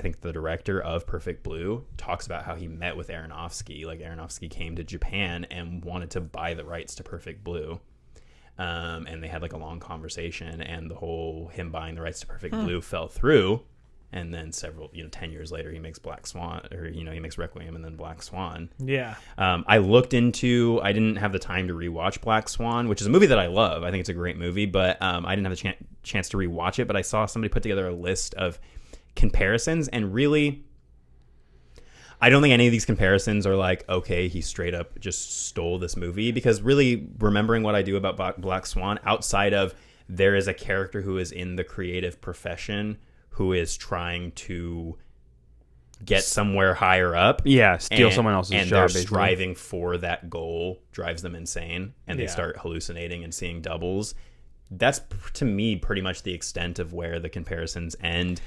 think the director of Perfect Blue talks about how he met with Aronofsky. Like Aronofsky came to Japan and wanted to buy the rights to Perfect Blue. and they had like a long conversation, and the whole him buying the rights to Perfect Blue fell through. And then 10 years later, he makes Black Swan, or, he makes Requiem and then Black Swan. Yeah. I didn't have the time to rewatch Black Swan, which is a movie that I love. I think it's a great movie, but I didn't have a chance to rewatch it. But I saw somebody put together a list of comparisons, and really, I don't think any of these comparisons are like, okay, he straight up just stole this movie. Because really, remembering what I do about Black Swan, outside of there is a character who is in the creative profession who is trying to get somewhere higher up. Yeah, steal someone else's job. And they're striving for that goal, drives them insane, and they start hallucinating and seeing doubles. That's, to me, pretty much the extent of where the comparisons end.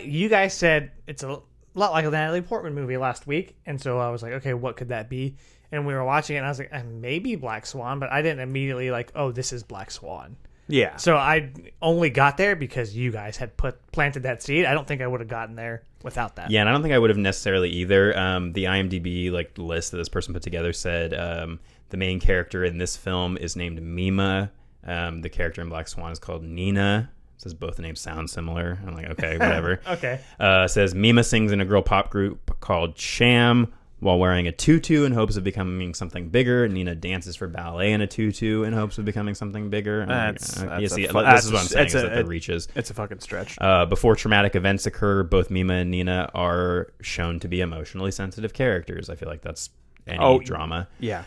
You guys said it's a lot like a Natalie Portman movie last week, and so I was like, okay, what could that be? And we were watching it, and I was like, maybe Black Swan, but I didn't immediately like, oh, this is Black Swan. Yeah. So I only got there because you guys had planted that seed. I don't think I would have gotten there without that. Yeah, and I don't think I would have necessarily either. The IMDb list that this person put together said the main character in this film is named Mima. The character in Black Swan is called Nina. It says both the names sound similar. I'm like, okay, whatever. Okay. Says Mima sings in a girl pop group called Sham while wearing a tutu in hopes of becoming something bigger. Nina dances for ballet in a tutu in hopes of becoming something bigger. This is what I'm saying, is that the reaches. It's a fucking stretch. Before traumatic events occur, both Mima and Nina are shown to be emotionally sensitive characters. I feel like that's any drama. Yeah.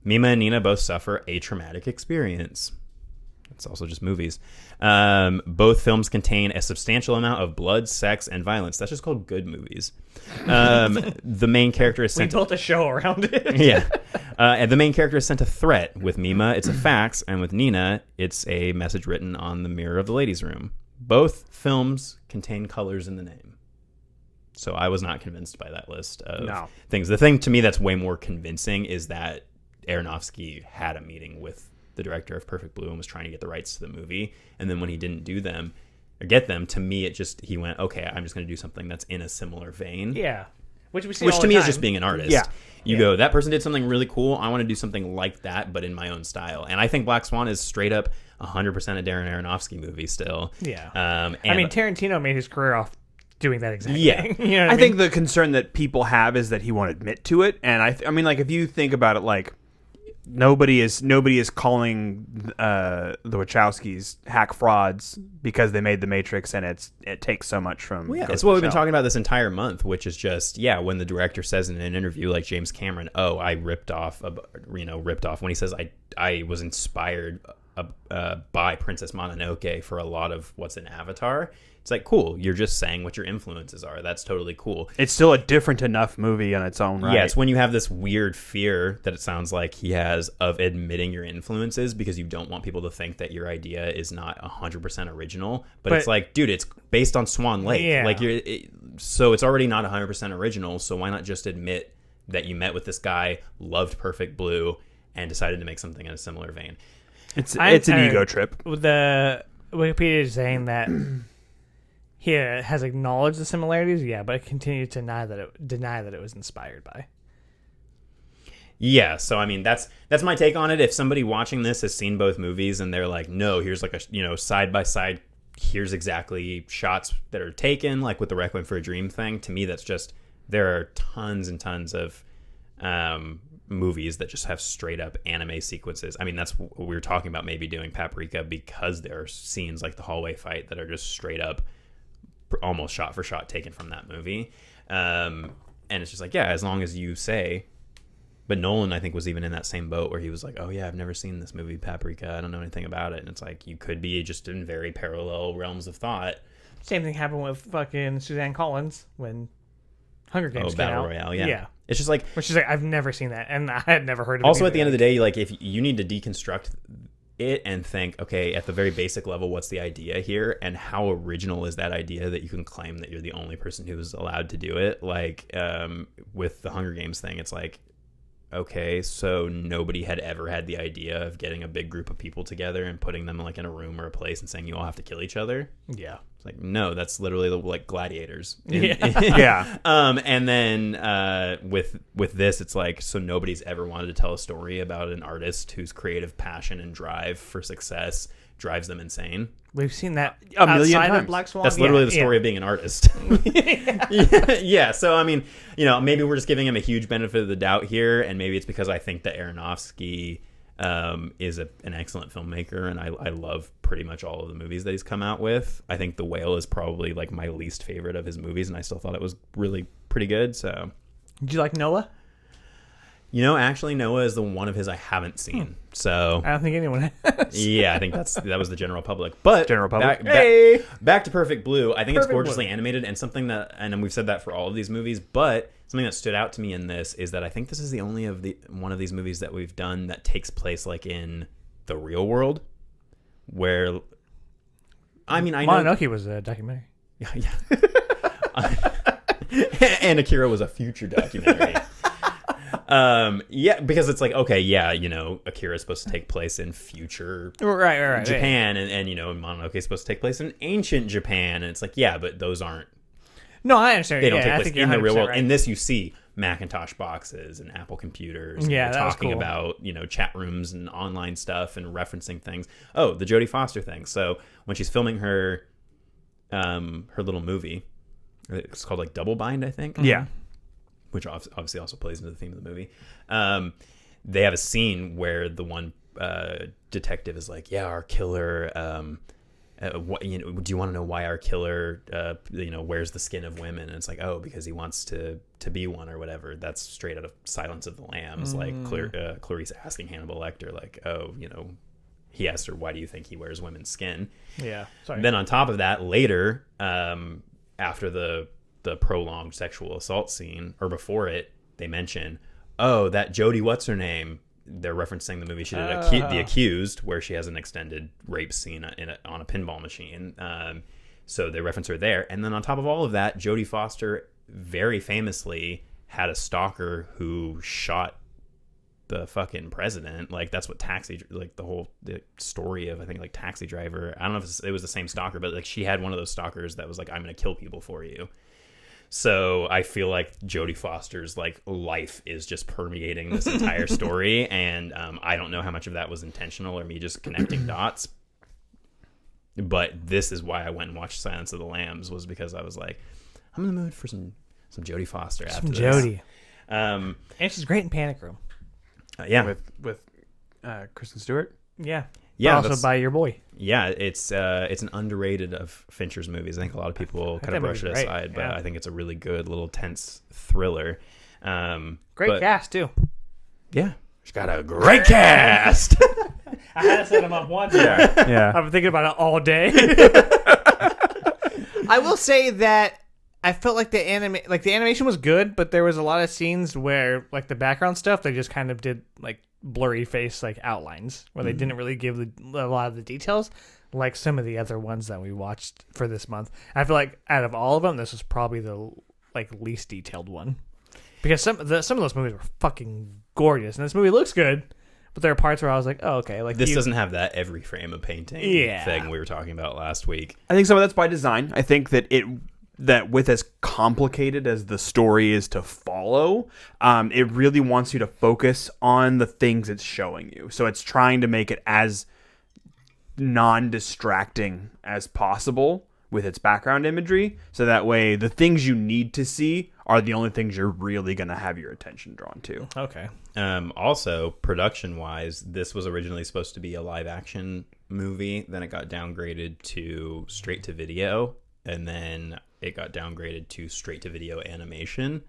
Mima and Nina both suffer a traumatic experience. It's also just movies. Both films contain a substantial amount of blood, sex, and violence. That's just called good movies. The main character is sent. We built a show around it. Yeah. And the main character is sent a threat. With Mima, it's a fax, and with Nina, it's a message written on the mirror of the ladies' room. Both films contain colors in the name. So I was not convinced by that list of things. The thing to me that's way more convincing is that Aronofsky had a meeting with the director of Perfect Blue and was trying to get the rights to the movie, and then when he didn't get them, to me he went, okay, I'm just going to do something that's in a similar vein. Yeah, which we see which all to the me time. is just being an artist. Yeah. You go, that person did something really cool, I want to do something like that but in my own style. And I think Black Swan is straight up 100% a Darren Aronofsky movie still. Yeah. And I mean, Tarantino made his career off doing that exact Yeah. thing. You know what I think the concern that people have is that he won't admit to it, and I mean, like, if you think about it, like, nobody is calling the Wachowskis hack frauds because they made The Matrix, and it takes so much from. Well, yeah, Ghost it's in what the we've been Shell. talking about this entire month, which is just when the director says in an interview, like James Cameron, I ripped off when he says I was inspired by Princess Mononoke for a lot of what's in Avatar. It's like, cool, you're just saying what your influences are. That's totally cool. It's still a different enough movie on its own right. Yeah, it's when you have this weird fear that it sounds like he has of admitting your influences because you don't want people to think that your idea is not 100% original. But it's like, dude, it's based on Swan Lake. Yeah. Like so it's already not 100% original. So why not just admit that you met with this guy, loved Perfect Blue, and decided to make something in a similar vein? It's an ego trip. The Wikipedia is saying that he has acknowledged the similarities, but continued to deny that it was inspired by. Yeah, so I mean that's my take on it. If somebody watching this has seen both movies and they're like, no, here's like a side by side, here's exactly shots that are taken, like with the Requiem for a Dream thing. To me, that's just, there are tons and tons of movies that just have straight up anime sequences. I mean, that's what we were talking about, maybe doing Paprika, because there are scenes like the hallway fight that are just straight up almost shot for shot taken from that movie. And it's just like, as long as you say. But Nolan, I think, was even in that same boat where he was like, oh yeah, I've never seen this movie Paprika, I don't know anything about it. And it's like, you could be just in very parallel realms of thought. Same thing happened with fucking Suzanne Collins when Hunger Games came Battle out. Royale, yeah. It's just like, which is like, I've never seen that, and I had never heard of it. Also, at the end of the day, like, if you need to deconstruct it and think, okay, at the very basic level, what's the idea here, and how original is that idea that you can claim that you're the only person who's allowed to do it? Like, with the Hunger Games thing, it's like, okay, so nobody had ever had the idea of getting a big group of people together and putting them like in a room or a place and saying you all have to kill each other. Yeah. It's like, no, that's literally like gladiators. Yeah. And then with this, it's like, so nobody's ever wanted to tell a story about an artist whose creative passion and drive for success drives them insane. We've seen that A million outside times. of Black Swan. That's literally the story of being an artist. Yeah. So, I mean, maybe we're just giving him a huge benefit of the doubt here. And maybe it's because I think that Aronofsky is an excellent filmmaker. And I love pretty much all of the movies that he's come out with. I think The Whale is probably like my least favorite of his movies. And I still thought it was really pretty good. So, Did you like Noah? Actually, Noah is the one of his I haven't seen. So I don't think anyone has. yeah, I think that was the general public. But General public. Back to Perfect Blue. I think it's Perfect gorgeously Blue. animated, and something that, and we've said that for all of these movies, but something that stood out to me in this is that I think this is the only one of these movies that we've done that takes place like in the real world, where I know Mononoke was a documentary. yeah. And Akira was a future documentary. Yeah, because it's like, okay, yeah, Akira is supposed to take place in future Right. Japan, and Mononoke is supposed to take place in ancient Japan, and it's like, yeah, but those aren't. No, I understand. They don't I take place think in you're the real 100% world. right. In this, you see Macintosh boxes and Apple computers. And Yeah, they're that was talking cool. about chat rooms and online stuff and referencing things. Oh, the Jodie Foster thing. So when she's filming her little movie, it's called like Double Bind, I think. Yeah. Which obviously also plays into the theme of the movie. They have a scene where the one detective is like, "Yeah, our killer. Do you want to know why our killer, wears the skin of women?" And it's like, "Oh, because he wants to be one or whatever." That's straight out of Silence of the Lambs. Like Clarice asking Hannibal Lecter, like, "Oh, he asked her, why do you think he wears women's skin?" Yeah. Sorry. Then on top of that, later, after the prolonged sexual assault scene, or before it, they mention, oh, that Jodie, what's her name? They're referencing the movie she did, The Accused, where she has an extended rape scene on a pinball machine. So they reference her there. And then on top of all of that, Jodie Foster very famously had a stalker who shot the fucking president. Like, that's what the story of, I think, like Taxi Driver. I don't know if it was the same stalker, but like she had one of those stalkers that was like, I'm going to kill people for you. So I feel like Jodie Foster's like life is just permeating this entire story, and I don't know how much of that was intentional or me just connecting dots. But this is why I went and watched Silence of the Lambs, was because I was like, I'm in the mood for some Jodie Foster after this. Jodie. And she's great in Panic Room. Yeah, With Kristen Stewart. Yeah. Yeah, But also by your boy. Yeah, it's an underrated of Fincher's movies. I think a lot of people kind of brush it aside, but I think it's a really good little tense thriller. Great cast too. Yeah, she's got a great cast. I had to set him up once. Yeah. I've been thinking about it all day. I will say that I felt like the animation was good, but there was a lot of scenes where like the background stuff they just kind of did like blurry face like outlines where they didn't really give a lot of the details like some of the other ones that we watched for this month. I feel like out of all of them, this was probably the like least detailed one because some of those movies were fucking gorgeous, and this movie looks good. But there are parts where I was like, oh, okay. Like this doesn't have that every frame of painting thing we were talking about last week. I think some of that's by design. I think that that with as complicated as the story is to follow, it really wants you to focus on the things it's showing you. So it's trying to make it as non-distracting as possible with its background imagery. So that way the things you need to see are the only things you're really going to have your attention drawn to. Okay. Also, production-wise, this was originally supposed to be a live-action movie. Then it got downgraded to straight-to-video. And then it got downgraded to straight-to-video animation.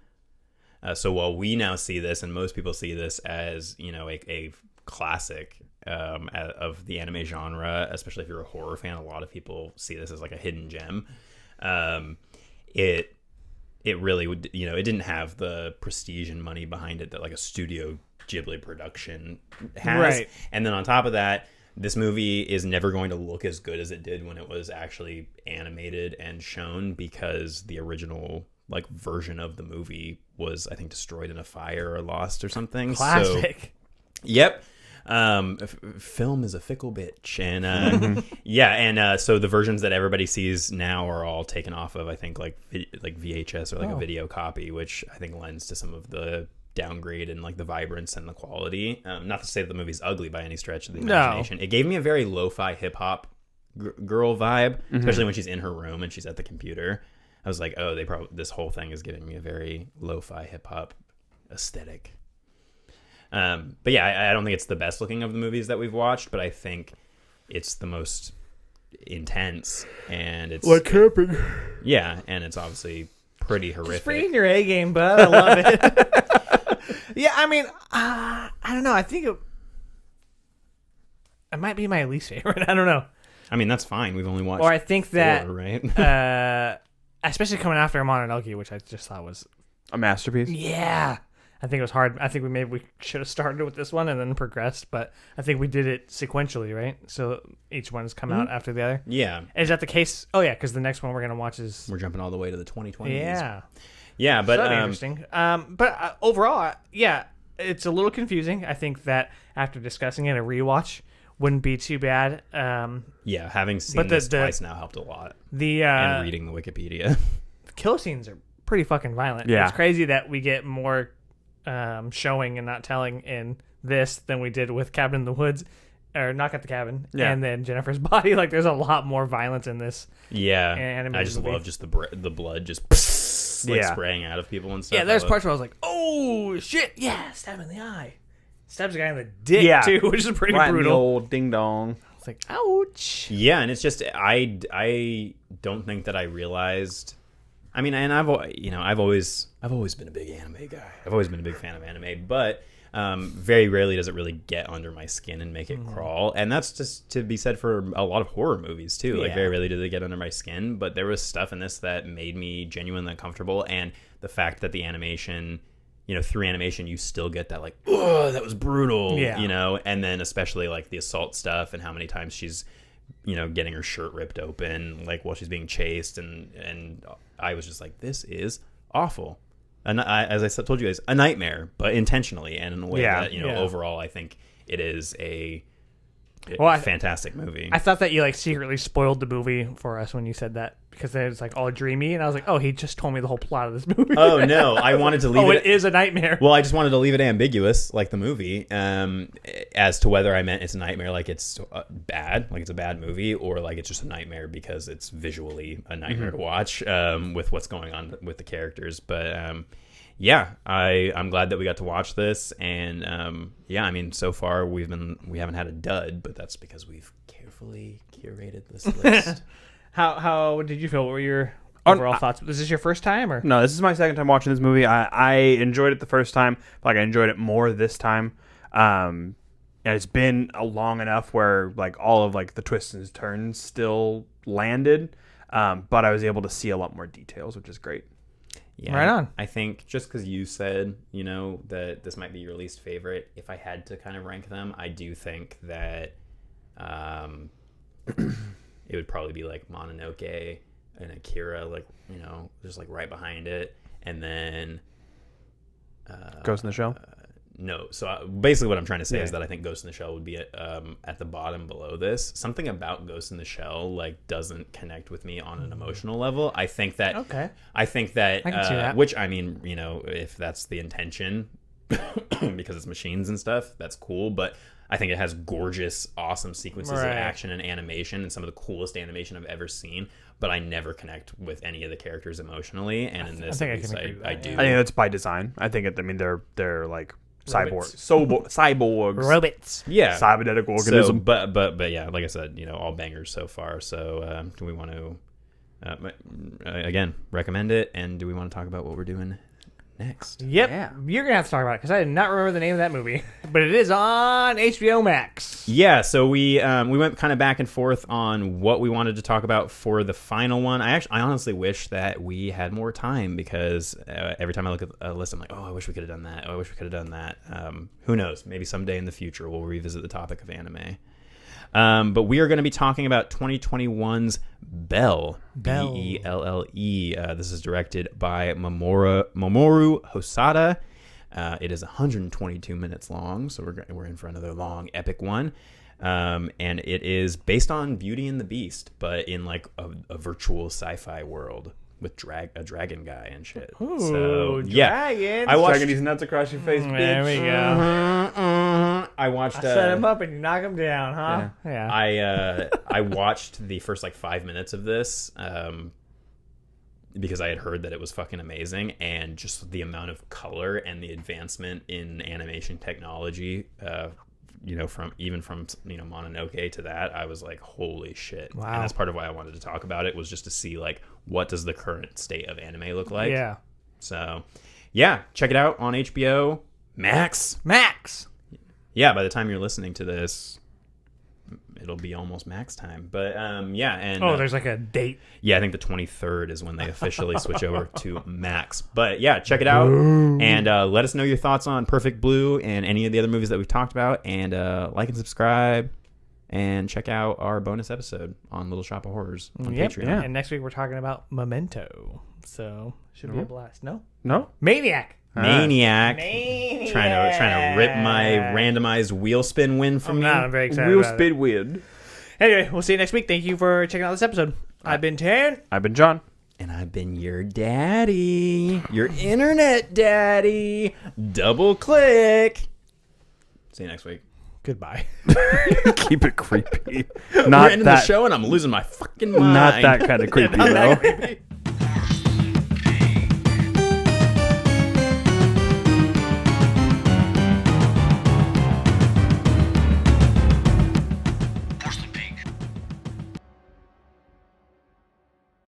So while we now see this, and most people see this as, a classic of the anime genre, especially if you're a horror fan, a lot of people see this as like a hidden gem. It really would, it didn't have the prestige and money behind it that like a Studio Ghibli production has. Right. And then on top of that, this movie is never going to look as good as it did when it was actually animated and shown, because the original like version of the movie was, I think, destroyed in a fire or lost or something. Classic. So, yep. Film is a fickle bitch, and so the versions that everybody sees now are all taken off of, I think, like VHS or like a video copy, which I think lends to some of the downgrade and like the vibrance and the quality. Not to say that the movie's ugly by any stretch of the imagination. It gave me a very lo-fi hip hop girl vibe, especially when she's in her room and she's at the computer. I was like, oh, this whole thing is giving me a very lo-fi hip hop aesthetic. But yeah, I don't think it's the best looking of the movies that we've watched, but I think it's the most intense, and it's like camping. Yeah, and it's obviously pretty horrific. Just bring your A game, bud. I love it. Yeah, I mean, I don't know. I think it might be my least favorite. I don't know. I mean, that's fine. We've only watched Or I think that, 4, right? especially coming after Mononoke, which I just thought was a masterpiece. Yeah. I think it was hard. I think we should have started with this one and then progressed, but I think we did it sequentially, right? So each one has come out after the other. Yeah. Is that the case? Oh, yeah, because the next one we're going to watch is... We're jumping all the way to the 2020s. Yeah. Yeah, but... So that'd be interesting. But overall, yeah, it's a little confusing. I think that after discussing it, a rewatch wouldn't be too bad. Yeah, having seen this twice now helped a lot. And reading the Wikipedia. The kill scenes are pretty fucking violent. Yeah. It's crazy that we get more showing and not telling in this than we did with Cabin in the Woods, or Knock at the Cabin, and then Jennifer's Body. Like, there's a lot more violence in this. Yeah, I just love just the blood just spraying out of people and stuff. Yeah, there's parts where I was like, oh shit, yeah, stab in the eye. Stabs a guy in the dick too, which is pretty brutal. The old ding dong. It's like, ouch. Yeah, and it's just I don't think that I realized. I mean, and I've always been a big anime guy. I've always been a big fan of anime, but very rarely does it really get under my skin and make it crawl. And that's just to be said for a lot of horror movies too. Like, very rarely do they get under my skin, but there was stuff in this that made me genuinely uncomfortable. And the fact that the animation, through animation, you still get that like, oh, that was brutal, and then especially like the assault stuff and how many times she's, getting her shirt ripped open, like while she's being chased, and I was just like, this is awful. And as I told you guys, a nightmare, but intentionally and in a way that, overall, I think it is a fantastic movie. I thought that you like secretly spoiled the movie for us when you said that, because then it's like all dreamy, and I was like, oh, he just told me the whole plot of this movie. Oh no, I wanted to leave it is a nightmare. Well, I just wanted to leave it ambiguous, like the movie, as to whether I meant it's a nightmare, like it's bad, like it's a bad movie, or like it's just a nightmare because it's visually a nightmare to watch, with what's going on with the characters. But yeah, I'm glad that we got to watch this, and yeah, I mean, so far we haven't had a dud, but that's because we've carefully curated this list. How did you feel? What were your overall thoughts? Was this your first time, or no? This is my second time watching this movie. I enjoyed it the first time, but like I enjoyed it more this time. And it's been long enough where like all of like the twists and turns still landed, but I was able to see a lot more details, which is great. Yeah, right on. I think just because you said, that this might be your least favorite, if I had to kind of rank them, I do think that it would probably be like Mononoke and Akira, like, just like right behind it. And then Ghost in the Shell? No. So basically what I'm trying to say is that I think Ghost in the Shell would be at the bottom below this. Something about Ghost in the Shell like doesn't connect with me on an emotional level. I think that I can see that. Which, I mean, if that's the intention because it's machines and stuff, that's cool, but I think it has gorgeous, awesome sequences of action and animation and some of the coolest animation I've ever seen, but I never connect with any of the characters emotionally, and in this I do. I think that's by design. I think they're like cyborgs, robots, cybernetic organism. So, but yeah, like I said, all bangers so far. So do we want to again recommend it, and do we want to talk about what we're doing next? Yep. Yeah. You're going to have to talk about it because I did not remember the name of that movie, but it is on HBO Max. Yeah, so we went kind of back and forth on what we wanted to talk about for the final one. I honestly wish that we had more time, because every time I look at a list, I'm like, oh, I wish we could have done that. Oh, I wish we could have done that. Who knows? Maybe someday in the future we'll revisit the topic of anime. But we are going to be talking about 2021's Belle. Belle. Belle. This is directed by Mamoru Hosoda. It is 122 minutes long, so we're in for another long, epic one. And it is based on Beauty and the Beast, but in like a virtual sci-fi world with a dragon guy and shit. Ooh, so dragons. I watched. Dragging these nuts across your face, bitch. There we go. I watched. Set him up and you knock him down, huh? Yeah. I watched the first like 5 minutes of this because I had heard that it was fucking amazing, and just the amount of color and the advancement in animation technology, from Mononoke to that, I was like, holy shit. Wow. And that's part of why I wanted to talk about it, was just to see like what does the current state of anime look like. Yeah. So yeah, check it out on HBO Max. Yeah, by the time you're listening to this, it'll be almost Max time. But and there's like a date. Yeah, I think the 23rd is when they officially switch over to Max. But yeah, check it out and let us know your thoughts on Perfect Blue and any of the other movies that we've talked about, and like and subscribe and check out our bonus episode on Little Shop of Horrors on Patreon. Yeah. And next week we're talking about Memento. So should be a blast. No? No? Maniac. Trying to rip my randomized wheel spin win from me. I'm very excited Real about speed it. weird. Anyway, we'll see you next week. Thank you for checking out this episode. I've been Taryn. I've been John. And I've been your daddy. Your internet daddy. Double click. See you next week. Goodbye. Keep it creepy. We're ending the show and I'm losing my fucking mind. Not that kind of creepy, though.